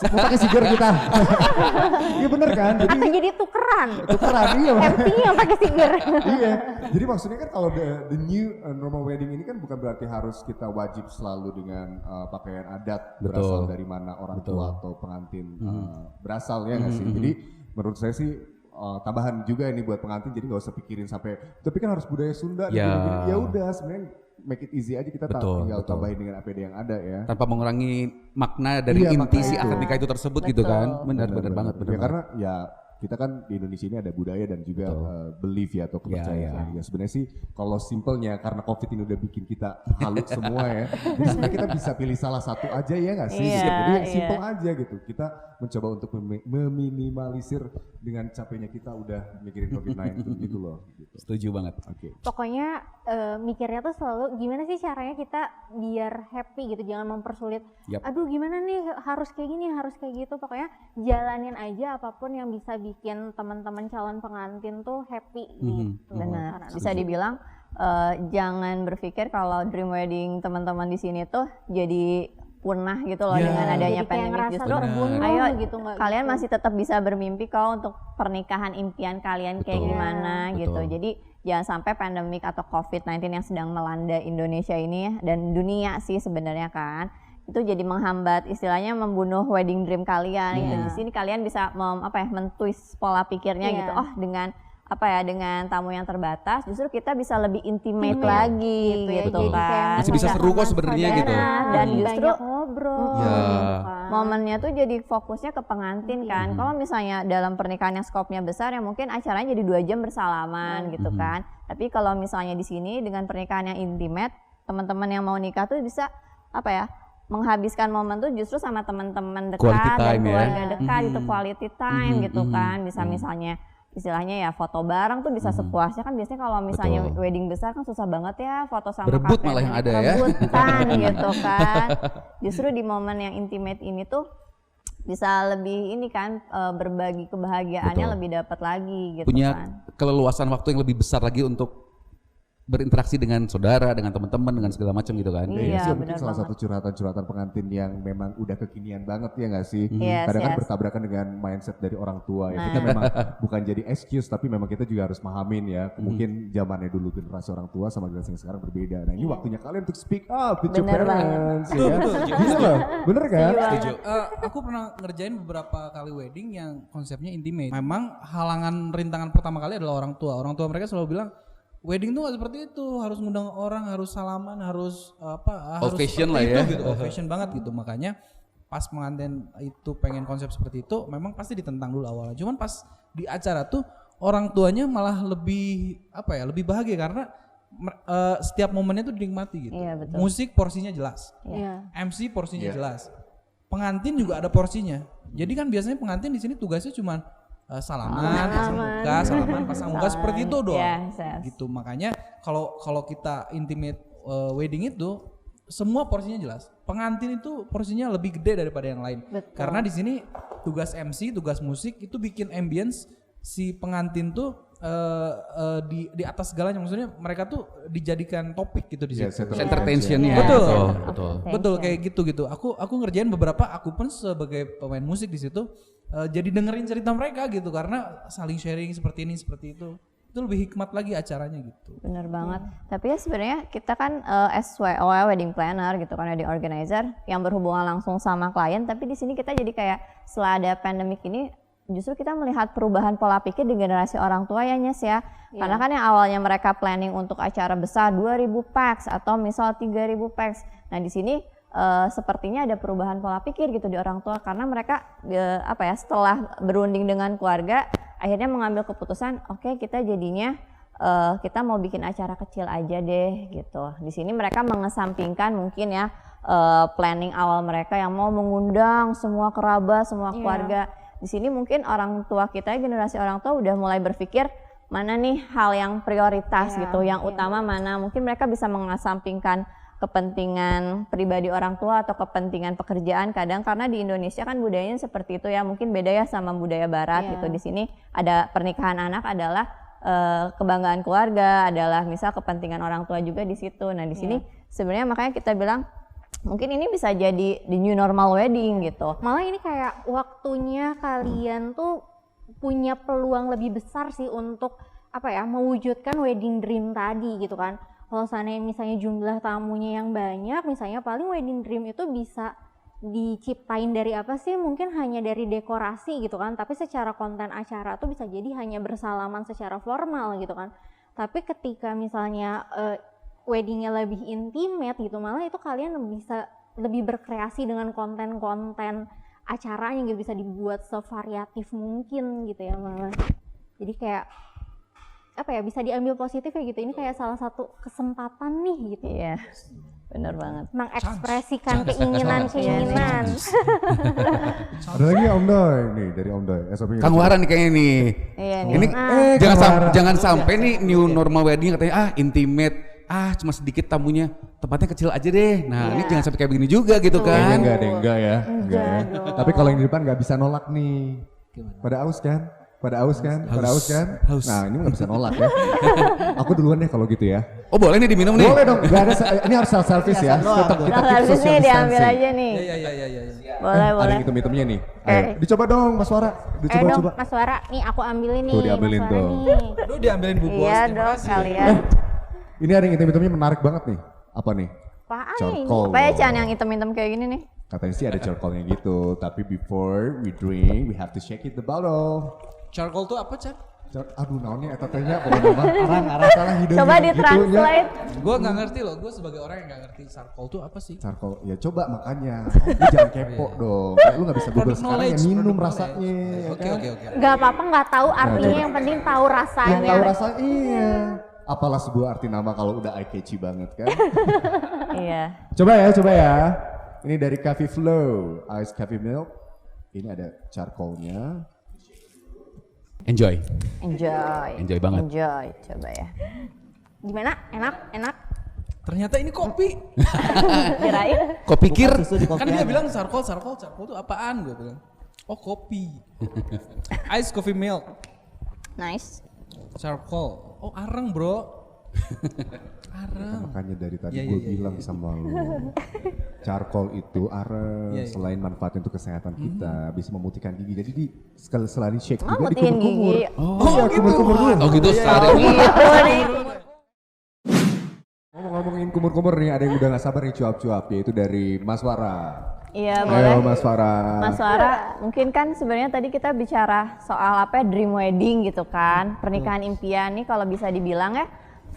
Mau pakai siger kita. Iya bener kan? Jadi tukeran Iya. MC-nya yang pakai siger. Iya. Jadi maksudnya kan kalau the new normal wedding ini kan bukan berarti harus kita wajib selalu dengan pakaian adat berasal dari mana orang tua atau pengantin berasal ya nggak sih. Jadi menurut saya sih tambahan juga ini buat pengantin, jadi nggak usah pikirin sampai tapi kan harus budaya Sunda ya udah sebenarnya make it easy aja, kita tinggal tambahin dengan APD yang ada ya tanpa mengurangi makna dari inti si akad nikah itu tersebut gitu kan. Benar banget. Ya karena ya kita kan di Indonesia ini ada budaya dan juga belief ya atau kepercayaan. Ya sebenarnya sih kalau simpelnya karena COVID ini udah bikin kita halu semua ya. Jadi sebenarnya kita bisa pilih salah satu aja ya nggak sih? Iya, Jadi yang iya. simpel aja gitu. Kita mencoba untuk meminimalisir dengan capeknya kita udah mikirin COVID-19 gitu loh. Gitu. Setuju banget. Oke. Pokoknya mikirnya tuh selalu gimana sih caranya kita biar happy gitu, jangan mempersulit. Yap. Aduh gimana nih harus kayak gini, harus kayak gitu. Pokoknya jalanin aja apapun yang bisa bikin teman-teman calon pengantin tuh happy gitu. Benar. Anak-anak. Bisa dibilang jangan berpikir kalau dream wedding teman-teman di sini tuh jadi punah gitu loh dengan adanya Jadi kayak pandemi. ngerasa Justru terbunuh ayo gitu, nggak kalian gitu. masih tetap bisa bermimpi kok untuk pernikahan impian kalian kayak Betul. gimana gitu. Betul. Jadi jangan sampai pandemik atau COVID-19 yang sedang melanda Indonesia ini dan dunia sih sebenarnya kan itu jadi menghambat, istilahnya membunuh wedding dream kalian gitu. Di sini kalian bisa mentwist pola pikirnya gitu. Oh, dengan dengan tamu yang terbatas justru kita bisa lebih intimate lagi Gitu ya, gitu jadi kayak kan. Masih bisa seru kok sebenarnya saudara, gitu. Dan justru banyak ngobrol Ya. gitu kan. momennya tuh jadi fokusnya ke pengantin kan. Kalau misalnya dalam pernikahan yang skopnya besar ya mungkin acaranya jadi 2 jam bersalaman gitu kan. Tapi kalau misalnya di sini dengan pernikahan yang intimate, teman-teman yang mau nikah tuh bisa menghabiskan momen tuh justru sama teman-teman dekat Quality dan time ya. keluarga dekat gitu, quality time gitu kan. Bisa misalnya istilahnya ya foto bareng tuh bisa sepuasnya kan. Biasanya kalau misalnya Betul. wedding besar kan susah banget ya foto sama Berebut kakek malah yang nenek, ada ya. rebutan gitu kan. Justru di momen yang intimate ini tuh bisa lebih ini kan berbagi kebahagiaannya Betul. lebih dapat lagi gitu Punya kan. keleluasan waktu yang lebih besar lagi untuk berinteraksi dengan saudara, dengan teman-teman, dengan segala macam gitu kan. Dan ini Iya, sih mungkin benar salah banget. satu curhatan-curhatan pengantin yang memang udah kekinian banget ya nggak sih? Yes, Kadang kan yes. bertabrakan dengan mindset dari orang tua ya. Kita memang bukan jadi excuse tapi memang kita juga harus pahamin ya. Mungkin zamannya dulu generasi orang tua sama generasi yang sekarang berbeda. Nah ini waktunya kalian untuk speak up with your Bener banget. parents. Ya. Bisa loh, bener kan? Setuju. Aku pernah ngerjain beberapa kali wedding yang konsepnya intimate. Memang halangan rintangan pertama kali adalah orang tua. Orang tua mereka selalu bilang wedding tuh gak seperti itu, harus ngundang orang, harus salaman, harus Old harus fashion seperti lah itu ya. gitu, old fashion banget gitu. Makanya pas pengantin itu pengen konsep seperti itu, memang pasti ditentang dulu awalnya. Cuman pas di acara tuh orang tuanya malah lebih lebih bahagia karena setiap momennya tuh dinikmati gitu. Iya, betul. Musik porsinya jelas. Iya. MC porsinya jelas. Pengantin juga ada porsinya. Jadi kan biasanya pengantin di sini tugasnya cuma salaman, pasang muka seperti itu doang. Yes, yes. Gitu. Makanya kalau kita intimate wedding itu semua porsinya jelas. Pengantin itu porsinya lebih gede daripada yang lain. Betul. Karena di sini tugas MC, tugas musik itu bikin ambience si pengantin tuh di atas segalanya. Maksudnya mereka tuh dijadikan topik gitu di situ. Yes, center Entertainnya. Betul. Betul. Betul kayak gitu. Aku ngerjain beberapa, aku pun sebagai pemain musik di situ jadi dengerin cerita mereka gitu karena saling sharing seperti ini seperti itu. Itu lebih hikmat lagi acaranya gitu. Bener banget. Tapi ya sebenarnya kita kan SWO wedding planner gitu kan, wedding organizer yang berhubungan langsung sama klien. Tapi di sini kita jadi kayak setelah ada pandemik ini justru kita melihat perubahan pola pikir di generasi orang tua ya Nyes ya. Karena kan yang awalnya mereka planning untuk acara besar 2000 pax atau misal 3000 pax. Nah di sini sepertinya ada perubahan pola pikir gitu di orang tua karena mereka setelah berunding dengan keluarga akhirnya mengambil keputusan oke, kita jadinya kita mau bikin acara kecil aja deh gitu. Di sini mereka mengesampingkan mungkin ya planning awal mereka yang mau mengundang semua kerabat, semua keluarga. Di sini mungkin orang tua kita, generasi orang tua udah mulai berpikir mana nih hal yang prioritas gitu, yang utama mana. Mungkin mereka bisa mengesampingkan kepentingan pribadi orang tua atau kepentingan pekerjaan kadang karena di Indonesia kan budayanya seperti itu ya, mungkin beda ya sama budaya barat gitu. Di sini ada pernikahan anak adalah kebanggaan keluarga, adalah misal kepentingan orang tua juga di situ. Nah di sini sebenarnya makanya kita bilang mungkin ini bisa jadi the new normal wedding gitu. Malah ini kayak waktunya kalian tuh punya peluang lebih besar sih untuk mewujudkan wedding dream tadi gitu kan. Kalau seandainya misalnya jumlah tamunya yang banyak, misalnya paling wedding dream itu bisa diciptain dari apa sih? Mungkin hanya dari dekorasi gitu kan. Tapi secara konten acara tuh bisa jadi hanya bersalaman secara formal gitu kan. Tapi ketika misalnya weddingnya lebih intimate gitu, malah itu kalian bisa lebih berkreasi dengan konten-konten acaranya gitu bisa dibuat sevariatif mungkin gitu ya malah. Jadi kayak apa ya, bisa diambil positif ya gitu. Ini kayak salah satu kesempatan nih gitu. Iya, bener banget. Mengekspresikan keinginan-keinginan. Ada lagi Om Doy nih dari Om Doy. SOP-nya Kang Wara nih kayaknya nih. Iya nih. Ini Kang Wara. jangan sampai nih new normal wedding katanya intimate, cuma sedikit tamunya, tempatnya kecil aja deh. Nah, ini jangan sampai kayak begini juga gitu Kayaknya kan. enggak deh, enggak ya. Enggak ya. Tapi kalau yang di depan nggak bisa nolak nih. Pada aus kan? Pada aus kan? Pada aus kan? Haus. Nah, ini nggak bisa nolak ya. Aku duluan deh kalau gitu ya. Oh, boleh nih diminum nih. Boleh dong, nggak ada, ini harus self service ya. Tetap kita keep Habis social nih diambil distancing. aja nih. Iya. Boleh, Ada boleh. yang hitam-hitamnya nih. Ayo, dicoba dong Mas Wara. Dong Dicoba. Mas Wara, nih aku ambilin nih. Tuh, diambilin Mas Wara tuh. nih. Aduh diambilin Bu Bos. Iya terima dong kasih. kalian. Ini ada yang hitam-hitamnya menarik banget nih. Apa nih? Apaan ini? Charcoal. Apa ya Chan yang hitam-hitam kayak gini nih? Katanya sih ada charcoalnya gitu. Tapi before we drink, we have to shake it the bottle. Charcoal tuh apa, Cak? Aduh, naonnya eta teh nya pokoknya mah. Arah salah hidung. Coba ditranslate. Gue nggak ngerti loh. Gue sebagai orang yang nggak ngerti charcoal tuh apa sih? Charcoal, ya coba makanya. Lu jangan kepo dong. Kayak lu gak bisa google Product sekarang ya knowledge, minum product rasanya. knowledge. Ya Oke kan? oke. Gak apa-apa, nggak tahu artinya, coba. yang penting tahu rasanya. Yang tahu rasa iya. Apalah sebuah arti nama kalau udah eye catchy banget kan. Iya. Coba ya. Ini dari Coffee Flow, Ice Coffee Milk. Ini ada charcoalnya. Enjoy. Enjoy banget. Enjoy, coba ya. Gimana? Enak? Ternyata ini kopi. Kirain Kau pikir Kan dia bilang charcoal tuh apaan? Gue bilang. Oh kopi. Ice coffee milk. nice. Charcoal. Oh arang bro. Arang. Makanya dari tadi Iya, gue iya, bilang sama lu. Charcoal itu arang. Iya, iya. Selain manfaatnya untuk kesehatan kita, bisa memutihkan gigi. Jadi selain shake Oh, juga mutihin dikumur-kumur. gigi. Oh, iya, kumur-kumur dulu. Oh gitu sekarang. Gitu nih. Ngomongin kumur-kumur nih, ada yang udah gak sabar nih cuap-cuap, yaitu dari Mas Wara. Iya, boleh. Ayo Mas Wara. Mas Wara, mungkin kan sebenarnya tadi kita bicara soal apa ya, dream wedding gitu kan, pernikahan impian nih kalau bisa dibilang ya,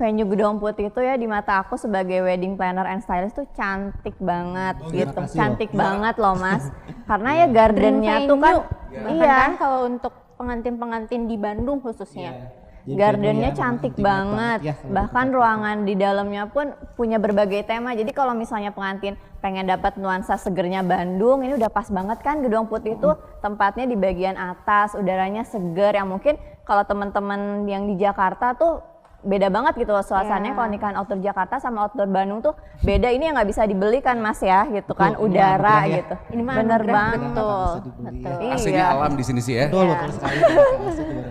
venue Gedong Putih itu ya di mata aku sebagai wedding planner and stylist tuh cantik banget gitu, cantik banget loh Mas, karena ya gardennya tuh kan, Iya kan kalau untuk pengantin-pengantin di Bandung khususnya. gardennya cantik banget, bahkan ruangan di dalamnya pun punya berbagai tema. Jadi kalau misalnya pengantin pengen dapat nuansa segernya Bandung, ini udah pas banget kan. Gedong Putih itu tempatnya di bagian atas, udaranya seger, yang mungkin kalau teman-teman yang di Jakarta tuh beda banget gitu loh suasananya. Kalau nikahan outdoor Jakarta sama outdoor Bandung tuh beda. Ini yang nggak bisa dibeli kan Mas ya gitu kan, udara gitu. Ini mah Bener anugerah, banget tuh. Betul. Aslinya alam di sini sih ya.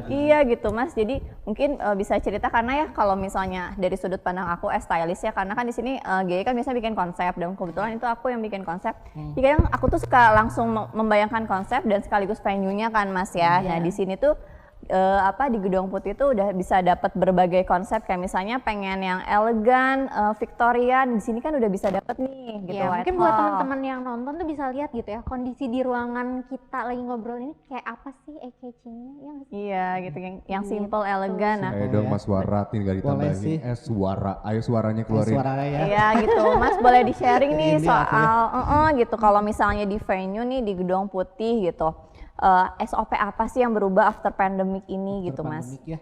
Iya gitu Mas. Jadi mungkin bisa cerita karena ya kalau misalnya dari sudut pandang aku stylist ya, karena kan di sini GI kan biasanya bikin konsep dan kebetulan itu aku yang bikin konsep. Jadi kadang aku tuh suka langsung membayangkan konsep dan sekaligus venue-nya kan Mas ya. Nah di sini tuh di Gedong Putih itu udah bisa dapat berbagai konsep, kayak misalnya pengen yang elegan, Victorian, di sini kan udah bisa dapat nih gitu. Ya, White mungkin buat Hall. teman-teman yang nonton tuh bisa lihat gitu ya, kondisi di ruangan kita lagi ngobrol ini kayak apa sih EKC-nya ya nggak sih? Iya gitu, yang simple, elegan. Nah, Ayo dong Mas Wara, tinggal ditambahin suara. Ayo suaranya keluarin. iya gitu, Mas boleh di sharing nih soal gitu. Kalau misalnya di venue nih di Gedong Putih gitu, SOP apa sih yang berubah after pandemic ini gitu Mas? Pandemik ya.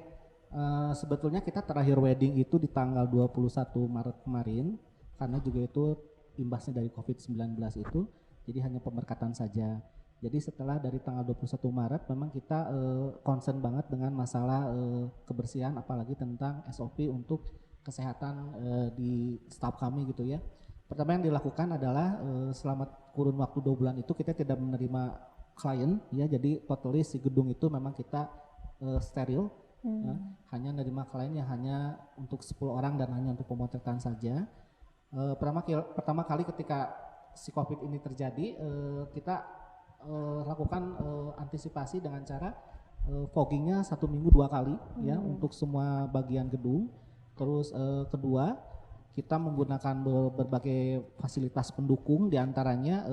Sebetulnya kita terakhir wedding itu di tanggal 21 Maret kemarin, karena juga itu imbasnya dari COVID-19 itu, jadi hanya pemberkatan saja. Jadi setelah dari tanggal 21 Maret memang kita concern banget dengan masalah kebersihan, apalagi tentang SOP untuk kesehatan di staff kami gitu ya. Pertama yang dilakukan adalah selama kurun waktu 2 bulan itu kita tidak menerima klien ya, jadi totally si gedung itu memang kita steril, hanya menerima klien yang hanya untuk 10 orang dan hanya untuk pemotretan saja. Pertama kali ketika si COVID ini terjadi, kita lakukan antisipasi dengan cara foggingnya 1 minggu 2 kali ya untuk semua bagian gedung. Terus kedua, kita menggunakan berbagai fasilitas pendukung, diantaranya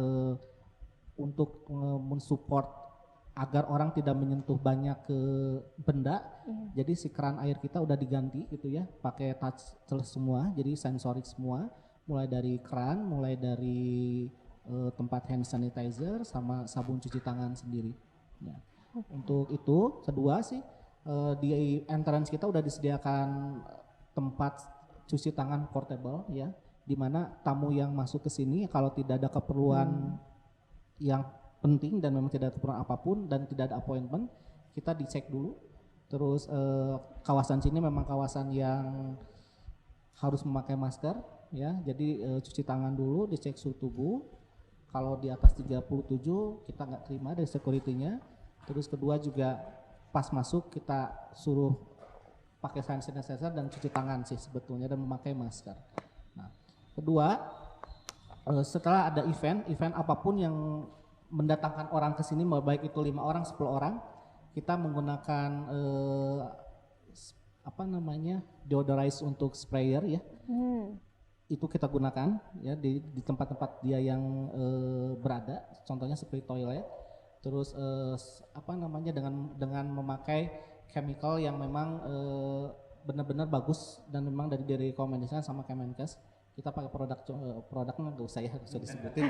untuk mensupport agar orang tidak menyentuh banyak ke benda. Jadi si keran air kita udah diganti gitu ya, pakai touchless semua, jadi sensorik semua, mulai dari keran, mulai dari tempat hand sanitizer sama sabun cuci tangan sendiri. Ya. Untuk itu kedua sih di entrance kita udah disediakan tempat cuci tangan portable ya, di mana tamu yang masuk ke sini kalau tidak ada keperluan yang penting dan memang tidak ada keperluan apapun dan tidak ada appointment, kita dicek dulu. Terus kawasan sini memang kawasan yang harus memakai masker ya, jadi cuci tangan dulu, dicek suhu tubuh. Kalau di atas 37 kita nggak terima dari security-nya. Terus kedua juga pas masuk kita suruh pakai hand sanitizer dan cuci tangan sih sebetulnya dan memakai masker. Nah, kedua setelah ada event apapun yang mendatangkan orang ke sini, baik itu 5 orang, 10 orang, kita menggunakan deodorize untuk sprayer ya. Itu kita gunakan ya di tempat-tempat dia yang berada, contohnya seperti toilet. Terus dengan memakai chemical yang memang benar-benar bagus dan memang dari direkomendasikan sama Kemenkes. Kita pakai produknya nggak usah disebutin.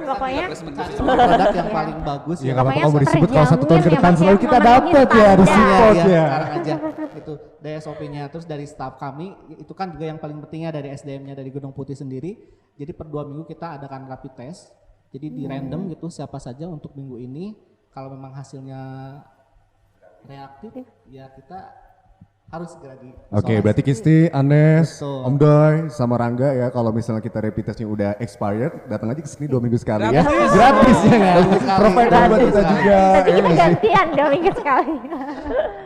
Pokoknya produk yang paling bagus Ya ya. nggak apa-apa Pokoknya kamu disebut kalau 1 tahun ke terjamin ya, depan Mas, selalu ya, kita memenuhi dapat ya di standar. support Iya, ya. sekarang aja itu dari SOP-nya. Terus dari staff kami itu kan juga yang paling pentingnya dari SDM-nya dari Gedung Putih sendiri. Jadi per 2 minggu kita adakan rapid test. Jadi di random gitu siapa saja untuk minggu ini. Kalau memang hasilnya reaktif ya kita harus segera di Oke, berarti Kisti, Anes, Betul. Om Doy, sama Rangga ya, kalau misalnya kita rapid testnya udah expired, datang aja ke sini 2 minggu sekali ya. Gratis ya kan? Provider buat kita juga. Tapi ya kita nggak sih? gantian 2 minggu sekali.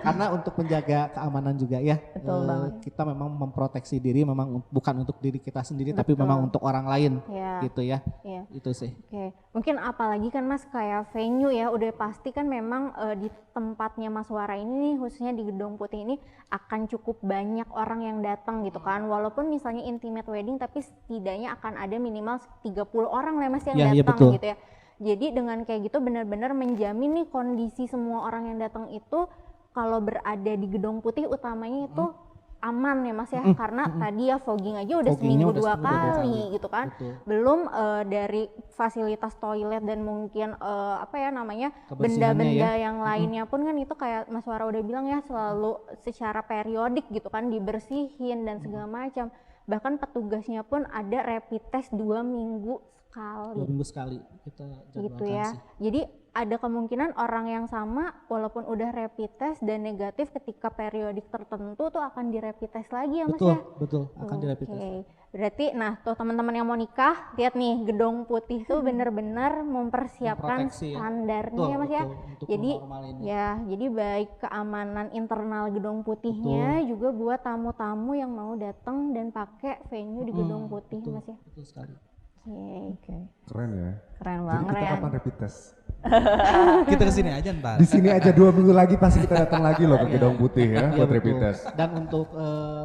Karena untuk menjaga keamanan juga ya. Betul banget. Kita memang memproteksi diri memang bukan untuk diri kita sendiri tapi memang untuk orang lain Iya. gitu ya. Iya. Itu sih. Oke, mungkin apalagi kan Mas kayak venue ya, udah pasti kan memang di tempatnya Mas Wara ini nih, khususnya di Gedung Putih ini akan cukup banyak orang yang datang gitu kan. Walaupun misalnya intimate wedding tapi setidaknya akan ada minimal 30 orang lah Mas yang Ya, iya, datang betul. gitu ya. Jadi dengan kayak gitu benar-benar menjamin nih kondisi semua orang yang datang itu kalau berada di Gedung Putih utamanya itu aman ya Mas ya, karena tadi ya fogging aja udah Foggingnya seminggu udah 2 seminggu 2 kali kali. gitu kan. Betul. Belum dari fasilitas toilet dan mungkin Kebersihannya benda-benda ya. yang lainnya pun kan itu kayak Mas Wara udah bilang ya selalu secara periodik gitu kan dibersihin dan segala macam. Bahkan petugasnya pun ada rapid test 2 minggu 2 sekali minggu sekali kita jadwalkan gitu ya. sih. Jadi ada kemungkinan orang yang sama walaupun udah rapid test dan negatif ketika periodik tertentu tuh akan di rapid test lagi ya Mas Betul, ya. betul akan di rapid test. Oke, berarti nah tuh teman-teman yang mau nikah lihat nih Gedung Putih tuh bener-bener mempersiapkan Memproteksi ya. standarnya Betul, ya Mas ya. betul, untuk Jadi menormalin ya. ya, jadi baik keamanan internal Gedung Putihnya juga buat tamu-tamu yang mau datang dan pakai venue di Gedung Putih betul, Mas ya. betul sekali. Oke. Keren ya. Keren Jadi banget kita ya. kapan rapid test? Kita kesini aja ntar. Di sini aja 2 minggu lagi pasti kita datang lagi loh ke Gedung Putih ya Iya, buat rapid betul. test. Dan untuk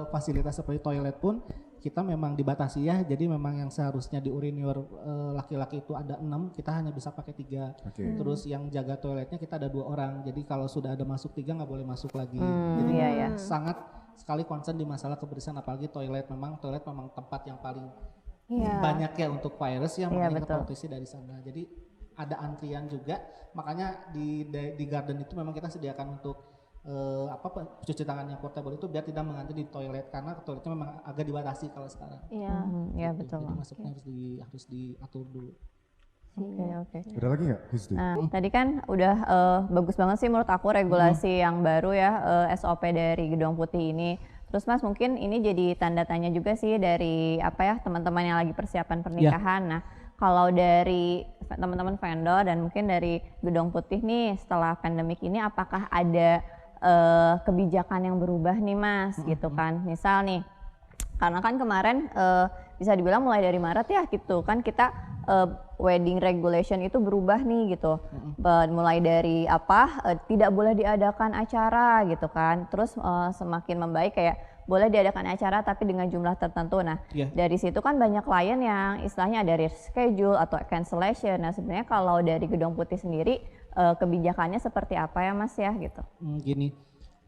fasilitas seperti toilet pun kita memang dibatasi ya. Jadi memang yang seharusnya di urinir laki-laki itu ada 6, kita hanya bisa pakai 3. Oke. Terus yang jaga toiletnya kita ada 2 orang. Jadi kalau sudah ada masuk 3 nggak boleh masuk lagi. Jadi iya, iya. sangat sekali concern di masalah kebersihan apalagi toilet memang tempat yang paling Iya. banyak ya untuk virus ya, Iya, makanya kita betul. proteksi dari sana. Jadi ada antrian juga, makanya di garden itu memang kita sediakan untuk cuci tangan yang portable itu biar tidak mengantri di toilet karena toiletnya memang agak dibatasi kalau sekarang. Iya. Iya Gitu. betul. Jadi masuknya harus diatur dulu. Oke. Ada lagi nggak, Kisti? Nah, tadi kan udah bagus banget sih menurut aku regulasi yang baru ya, SOP dari Gedung Putih ini. Terus Mas mungkin ini jadi tanda tanya juga sih dari teman-teman yang lagi persiapan pernikahan. Nah, kalau dari teman-teman vendor dan mungkin dari Gedung Putih nih setelah pandemik ini apakah ada kebijakan yang berubah nih Mas gitu kan. Misal nih karena kan kemarin bisa dibilang mulai dari Maret ya gitu kan kita wedding regulation itu berubah nih gitu. Mulai dari tidak boleh diadakan acara gitu kan. Terus semakin membaik kayak boleh diadakan acara tapi dengan jumlah tertentu. Nah, dari situ kan banyak klien yang istilahnya ada reschedule atau cancellation. Nah, sebenarnya kalau dari Gedung Putih sendiri kebijakannya seperti apa ya Mas ya gitu. Gini,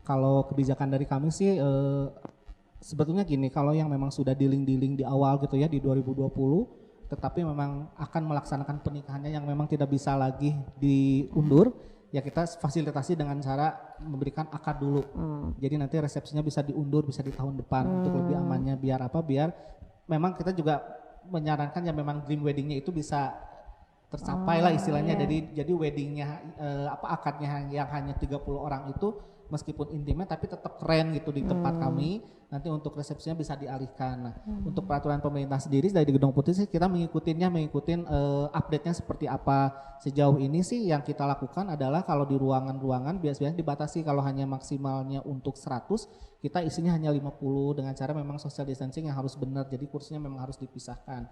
kalau kebijakan dari kami sih sebetulnya gini, kalau yang memang sudah dealing di awal gitu ya di 2020 tetapi memang akan melaksanakan pernikahannya yang memang tidak bisa lagi diundur, ya kita fasilitasi dengan cara memberikan akad dulu. Jadi nanti resepsinya bisa diundur, bisa di tahun depan untuk lebih amannya. Biar apa? Biar memang kita juga menyarankan ya memang dream weddingnya itu bisa tercapai lah istilahnya. Jadi weddingnya akadnya yang hanya 30 orang itu meskipun intimate tapi tetap keren gitu di tempat kami. Nanti untuk resepsinya bisa dialihkan. Nah, untuk peraturan pemerintah sendiri dari Gedung Putih sih kita mengikutin update-nya seperti apa. Sejauh ini sih yang kita lakukan adalah kalau di ruangan-ruangan biasanya dibatasi, kalau hanya maksimalnya untuk 100, kita isinya hanya 50 dengan cara memang social distancing yang harus benar. Jadi kursinya memang harus dipisahkan.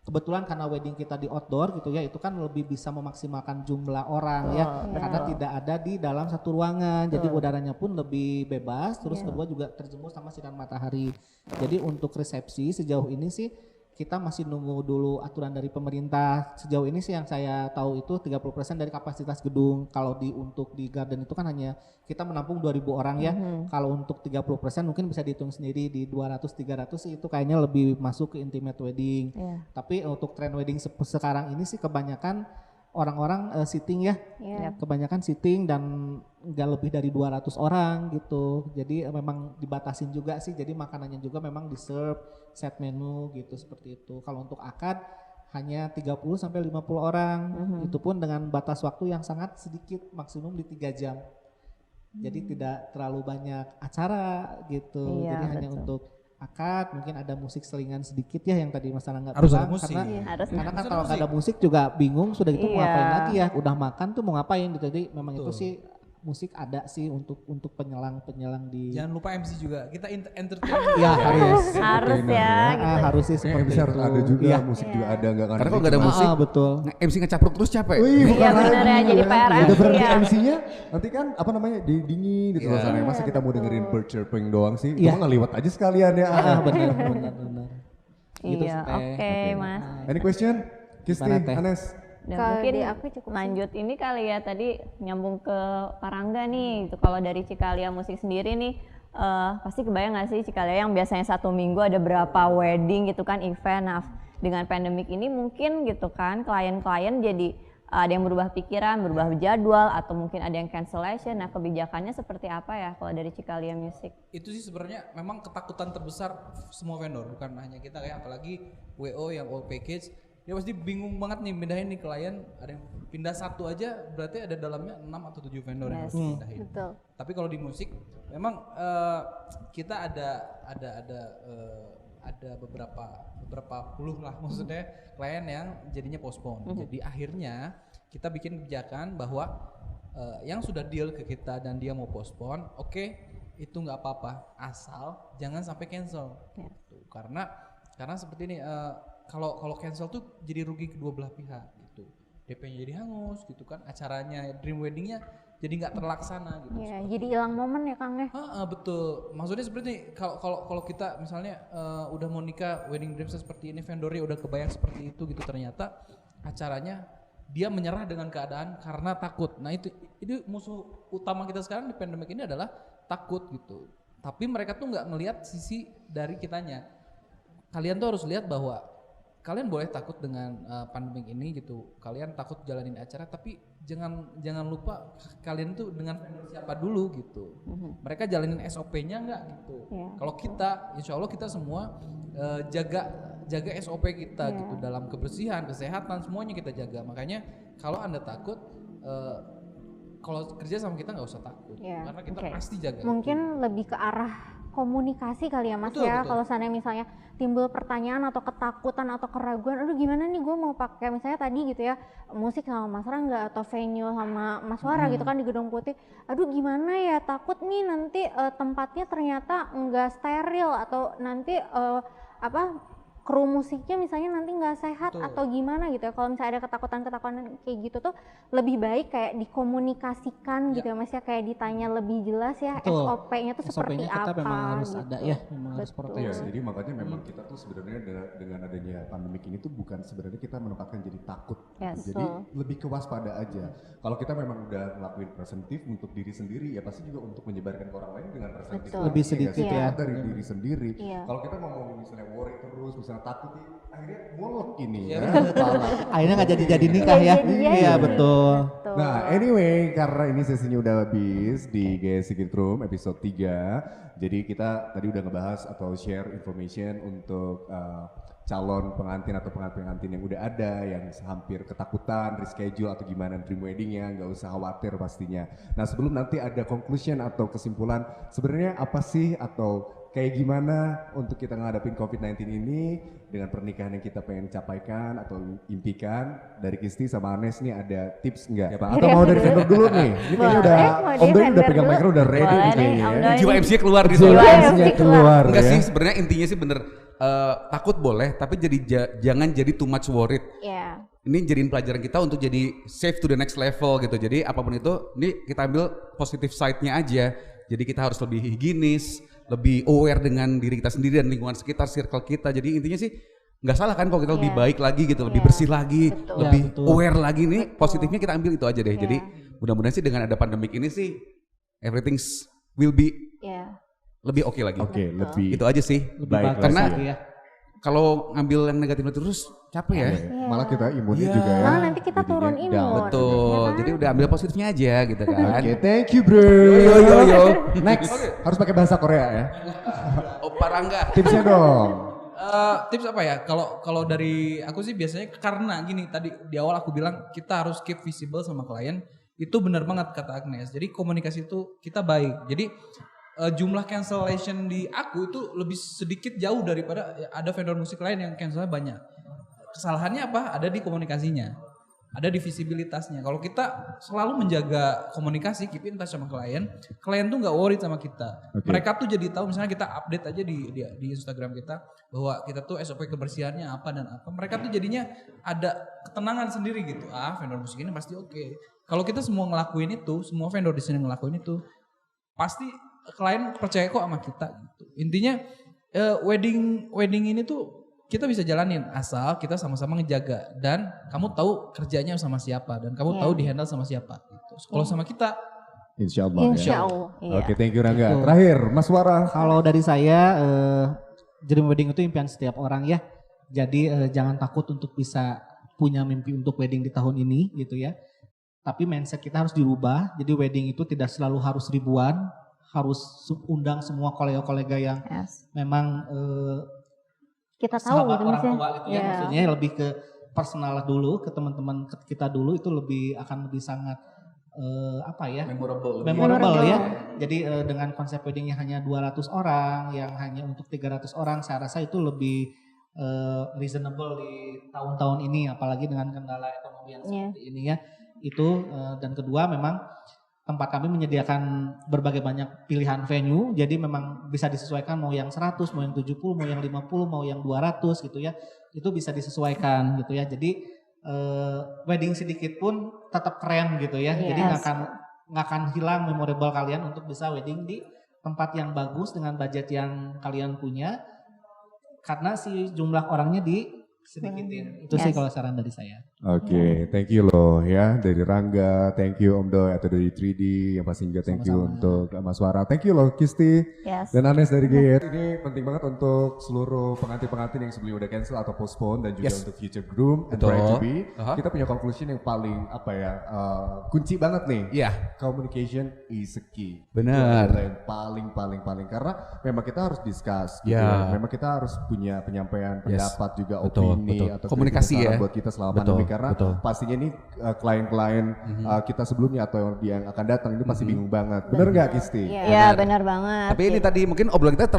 Kebetulan karena wedding kita di outdoor gitu ya, itu kan lebih bisa memaksimalkan jumlah orang karena tidak ada di dalam satu ruangan. Jadi udaranya pun lebih bebas, terus kedua juga terjemur sama sinar matahari. Jadi untuk resepsi sejauh ini sih kita masih nunggu dulu aturan dari pemerintah. Sejauh ini sih yang saya tahu itu 30% dari kapasitas gedung. Kalau untuk di garden itu kan hanya kita menampung 2.000 orang ya. Kalau untuk 30% mungkin bisa dihitung sendiri di 200-300 sih itu kayaknya lebih masuk ke intimate wedding. Tapi untuk trend wedding sekarang ini sih kebanyakan orang-orang sitting ya. Kebanyakan sitting dan nggak lebih dari 200 orang gitu. Jadi memang dibatasin juga sih. Jadi makanannya juga memang di-serve set menu gitu seperti itu. Kalau untuk akad hanya 30 sampai 50 orang. Itu pun dengan batas waktu yang sangat sedikit, maksimum di 3 jam. Jadi tidak terlalu banyak acara gitu. Jadi hanya untuk akad, mungkin ada musik selingan sedikit ya yang tadi masalah nggak Harus bilang, ada musik. karena kan kalau nggak ada musik juga bingung sudah gitu mau ngapain lagi ya, udah makan tuh mau ngapain gitu. Jadi memang itu sih musik ada sih untuk penyelang di. Jangan lupa MC juga, kita entertain. Ya harus ya gitu. harus sih seperti MC harus itu. ada juga, Iya. musik juga ada, nggak Karena kalau nggak ada musik, Betul. MC ngecapruk terus capek. Iya bener ya, jadi PR Udah MC berhenti ya. MC-nya, nanti kan apa namanya dingin di suasana. Masa kita mau dengerin bird chirping doang sih? Iya. Cuma ngeliwat aja sekalian ya. Benar. Gitu Iya, sih, oke Mas. Any question? Kisti, Gimana, Teh? Anes? Dan Kalau mungkin di aku cukup sih. lanjut ini kali ya, tadi nyambung ke Parangga nih gitu. Kalau dari Cikalia Musik sendiri nih pasti kebayang gak sih Cikalia yang biasanya 1 minggu ada berapa wedding gitu kan, event. Nah dengan pandemik ini mungkin gitu kan klien-klien jadi ada yang berubah pikiran, berubah jadwal, atau mungkin ada yang cancellation. Nah kebijakannya seperti apa ya kalau dari Cikalia Music? Itu sih sebenarnya memang ketakutan terbesar semua vendor, bukan hanya kita kayak apalagi WO yang all package. Dia pasti bingung banget nih pindahin nih klien, ada yang pindah 1 aja berarti ada dalamnya 6 atau 7 vendor yang harus pindahin. Betul. Tapi kalau di musik memang kita ada beberapa puluh lah maksudnya klien yang jadinya postpone. Jadi akhirnya kita bikin kebijakan bahwa yang sudah deal ke kita dan dia mau postpone, oke, itu nggak apa-apa asal jangan sampai cancel. Gitu. Karena seperti ini kalau cancel tuh jadi rugi kedua belah pihak gitu. DP-nya jadi hangus gitu kan, acaranya dream weddingnya jadi nggak terlaksana gitu. Iya, jadi hilang momen ya Kang ya. Betul. Maksudnya seperti ini, kalau kita misalnya udah mau nikah wedding dreamsnya seperti ini, vendornya udah kebayang seperti itu gitu, ternyata acaranya dia menyerah dengan keadaan karena takut. Nah itu musuh utama kita sekarang di pandemik ini adalah takut gitu. Tapi mereka tuh nggak ngelihat sisi dari kitanya. Kalian tuh harus lihat bahwa kalian boleh takut dengan pandemik ini gitu. Kalian takut jalanin acara, tapi jangan lupa kalian tuh dengan vendor siapa dulu gitu. Mereka jalanin SOP-nya enggak gitu. Kalau kita, insya Allah kita semua jaga SOP kita gitu dalam kebersihan, kesehatan semuanya kita jaga. Makanya kalau Anda takut, kalau kerja sama kita nggak usah takut, karena kita pasti jaga. Mungkin lebih ke arah komunikasi kali ya Mas. Betul. Kalau seandainya misalnya timbul pertanyaan atau ketakutan atau keraguan, aduh gimana nih gue mau pakai misalnya tadi gitu ya musik sama Mas Rangga atau venue sama Mas Wara gitu kan di Gedung Putih, aduh gimana ya takut nih nanti tempatnya ternyata enggak steril atau nanti kru musiknya misalnya nanti nggak sehat atau gimana gitu ya. Kalau misalnya ada ketakutan kayak gitu tuh lebih baik kayak dikomunikasikan gitu ya Mas ya, kayak ditanya lebih jelas ya SOP-nya tuh seperti SOP-nya kita apa memang harus gitu. ada ya, memang harus Betul. proteksi. Iya, jadi makanya memang kita tuh sebenarnya dengan adanya pandemik ini tuh bukan sebenarnya kita menempatkan jadi takut. Yes. Jadi lebih ke waspada aja. Kalau kita memang udah ngelakuin presentif untuk diri sendiri, ya pasti juga untuk menyebarkan ke orang lain dengan presentif. Betul. Lebih sedikit ya. ya. Dari diri sendiri. Iya. Kalau kita ngomong misalnya worry terus, misalnya karena takut akhirnya molek ini Iya, ya. Kepala. Akhirnya nggak jadi nikah ya. Iya betul. Nah anyway karena ini sesinya udah habis di Gaya Secret Room episode 3. Jadi kita tadi udah ngebahas atau share information untuk calon pengantin atau pengantin yang udah ada yang hampir ketakutan reschedule atau gimana dream weddingnya, nggak usah khawatir pastinya. Nah sebelum nanti ada conclusion atau kesimpulan sebenarnya apa sih atau kayak gimana untuk kita ngadapin COVID-19 ini dengan pernikahan yang kita pengen capaikan atau impikan, dari Kisti sama Anes nih ada tips enggak ya Pak? Atau mau dari vendor dulu nih? Ini kayaknya udah Om Doi udah pegang mic udah ready nih kayaknya ya. Jiwa MC-nya keluar di Jiwa sana. MC-nya keluar Enggak ya. sih, sebenarnya intinya sih bener takut boleh, tapi jangan jadi too much worried. Iya. Ini jadiin pelajaran kita untuk jadi safe to the next level gitu. Jadi apapun itu, ini kita ambil positive side-nya aja. Jadi kita harus lebih higienis, lebih aware dengan diri kita sendiri dan lingkungan sekitar, circle kita. Jadi intinya sih nggak salah kan kalau kita lebih baik lagi gitu, lebih bersih lagi, Betul. lebih Ya, betul. aware lagi nih. Positifnya kita ambil itu aja deh. Jadi Iya. mudah-mudahan sih dengan ada pandemik ini sih everything will be Iya. lebih oke lagi. Oke, lebih Itu aja sih. Lebih Baik, bagus karena- lagi ya. Kalau ngambil yang negatif terus capek ya. Malah kita imunnya Iya. juga ya. Malah nanti kita jadinya turun down. imun. Betul. Jadi udah ambil positifnya aja gitu kan. Oke, thank you bro. Yo. Next, harus pakai bahasa Korea ya. Oh, Parangga. Tipsnya dong. Tips apa ya? Kalau dari aku sih biasanya karena gini tadi di awal aku bilang kita harus keep visible sama klien. Itu benar banget kata Agnes. Jadi komunikasi itu kita baik. Jadi jumlah cancellation di aku itu lebih sedikit jauh daripada ada vendor musik lain yang cancelnya banyak. Kesalahannya apa? Ada di komunikasinya. Ada di visibilitasnya. Kalau kita selalu menjaga komunikasi, keep in touch sama klien tuh nggak worried sama kita. Oke. Mereka tuh jadi tahu misalnya kita update aja di Instagram kita bahwa kita tuh SOP kebersihannya apa dan apa. Mereka tuh jadinya ada ketenangan sendiri gitu. Vendor musik ini pasti oke. Kalau kita semua ngelakuin itu, semua vendor di sini ngelakuin itu, pasti klien percaya kok sama kita gitu. Intinya wedding ini tuh kita bisa jalanin asal kita sama-sama ngejaga dan kamu tahu kerjanya sama siapa dan kamu tahu dihandle sama siapa gitu. Kalau sama kita Insya Allah. Insya Ya. Allah. Iya. Oke, thank you Rangga. Betul. Terakhir, Mas Wara. Kalau dari saya, dream wedding itu impian setiap orang ya. Jadi jangan takut untuk bisa punya mimpi untuk wedding di tahun ini gitu ya. Tapi mindset kita harus dirubah. Jadi wedding itu tidak selalu harus ribuan, harus undang semua kolega-kolega yang Yes. memang Kita tahu sahabat gitu orang Mas ya. tua gitu ya. Iya. Maksudnya lebih ke personal dulu, ke teman-teman kita dulu itu akan lebih sangat apa ya? Memorable. Memorable ya. Jadi dengan konsep weddingnya hanya 200 orang, yang hanya untuk 300 orang, saya rasa itu lebih reasonable di tahun-tahun ini, apalagi dengan kendala ekonomi yang seperti ini ya. Itu dan kedua memang tempat kami menyediakan berbagai banyak pilihan venue, jadi memang bisa disesuaikan mau yang 100, mau yang 70, mau yang 50, mau yang 200 gitu ya. Itu bisa disesuaikan gitu ya. Jadi wedding sedikit pun tetap keren gitu ya. Jadi nggak akan hilang memorable kalian untuk bisa wedding di tempat yang bagus dengan budget yang kalian punya. Karena si jumlah orangnya disedikitin. Itu sih kalau saran dari saya. Oke, thank you loh ya dari Rangga, thank you Om Doi atau dari 3D yang pasti juga thank you Sama-sama. untuk Mas Wara, thank you loh Kisti Yes. dan Anes dari Gate. Ini penting banget untuk seluruh pengantin-pengantin yang sebelumnya udah cancel atau postpone dan juga Yes. untuk future groom and Betul. bride to be. Aha. Kita punya conclusion yang paling apa ya kunci banget nih. Iya. Communication is a key. Benar. Itu adalah yang paling karena memang kita harus discuss gitu Ya. ya. Memang kita harus punya penyampaian Yes. pendapat juga Betul, opini betul. atau Komunikasi kritik saran ya. buat kita selama Betul, pandemi karena betul. pastinya ini klien-klien kita sebelumnya atau yang akan datang itu pasti bingung banget. Bener nggak Kisti? Iya benar banget. Tapi ini tadi mungkin obrolan kita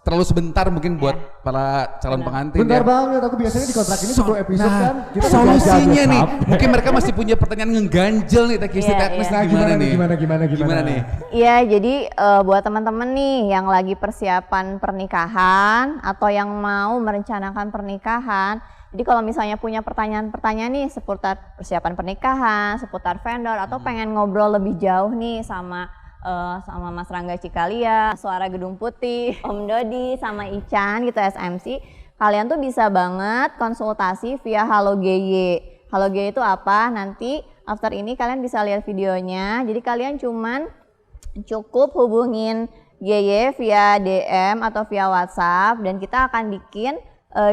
terlalu sebentar mungkin buat para calon pengantin. Bentar ya. banget, aku biasanya di kontrak ini 10 episode Nah, kan. Kita solusinya nih, jadwal. mungkin mereka masih punya pertanyaan ngeganjel nih, Teh Kisti, Iya, Teh Agnes, iya. Nah, gimana nih? gimana nih? Iya, jadi buat teman-teman nih yang lagi persiapan pernikahan atau yang mau merencanakan pernikahan, jadi kalau misalnya punya pertanyaan-pertanyaan nih seputar persiapan pernikahan, seputar vendor atau pengen ngobrol lebih jauh nih sama Mas Rangga Cikalia, Suara Gedung Putih, Om Dodi, sama Ican gitu SMC, kalian tuh bisa banget konsultasi via Halo GY. Halo GY itu apa? Nanti after ini kalian bisa lihat videonya. Jadi kalian cuman cukup hubungin GY via DM atau via WhatsApp dan kita akan bikin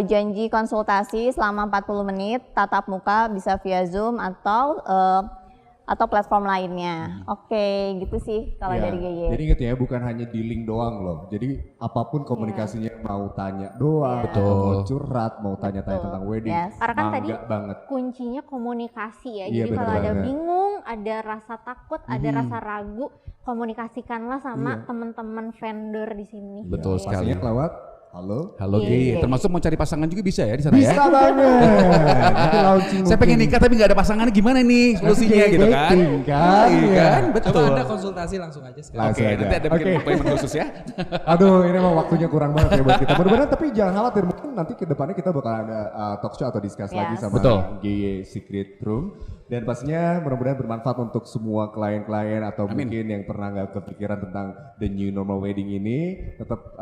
janji konsultasi selama 40 menit, tatap muka bisa via Zoom atau platform lainnya. Oke, gitu sih kalau Iya. dari GY. Jadi inget ya, bukan hanya di link doang loh. Jadi apapun komunikasinya, mau tanya doang, Iya. atau mau curhat, mau tanya-tanya Betul. tentang wedding, Yes. Karena kan tadi mangga banget. kuncinya komunikasi ya. Iya, Jadi bener kalau ada banget. bingung, ada rasa takut, ada Mhm. rasa ragu, komunikasikanlah sama Iya. teman-teman vendor di sini. Betul sekali. Pastinya lewat halo. Halo Iya. G, termasuk mau cari pasangan juga bisa ya di sana Bisa ya. banget. Nanti launching Saya pengen mungkin. nikah tapi nggak ada pasangan, gimana nih solusinya gitu kan? Dating kan, Iya iya. kan, betul. Coba Anda konsultasi langsung aja sekarang. Oke, Langsung aja. nanti ada bikin Oke. appointment khusus ya. Aduh, ini emang waktunya kurang banget ya buat kita. Mudah-mudahan tapi jangan khawatir, mungkin nanti ke depannya kita bakal ada talk show atau discuss lagi Yes. sama Betul. GY Secret Room. Dan pastinya mudah-mudahan bermanfaat untuk semua klien-klien atau Amin. mungkin yang pernah nggak kepikiran tentang the new normal wedding ini. Tetap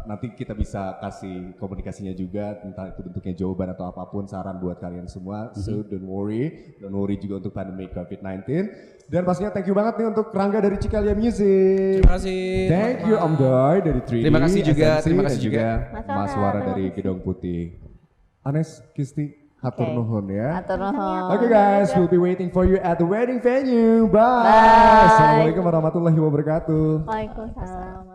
nanti kita bisa kasih komunikasinya juga tentang itu bentuknya jawaban atau apapun saran buat kalian semua. So don't worry juga untuk pandemi COVID-19. Dan pastinya thank you banget nih untuk Rangga dari Cikalia Music. Terima kasih. Thank you Om Doy dari 3D. Terima kasih juga, SMC, terima dan kasih juga Mas Mas Wara, Wara terima dari kasih. Gedong Putih. Anes, Kisti, hatur Oke. nuhun ya. Atur nuhun. Oke guys, we'll be waiting for you at the wedding venue. Bye. Bye. Assalamualaikum warahmatullahi wabarakatuh. Waalaikumsalam.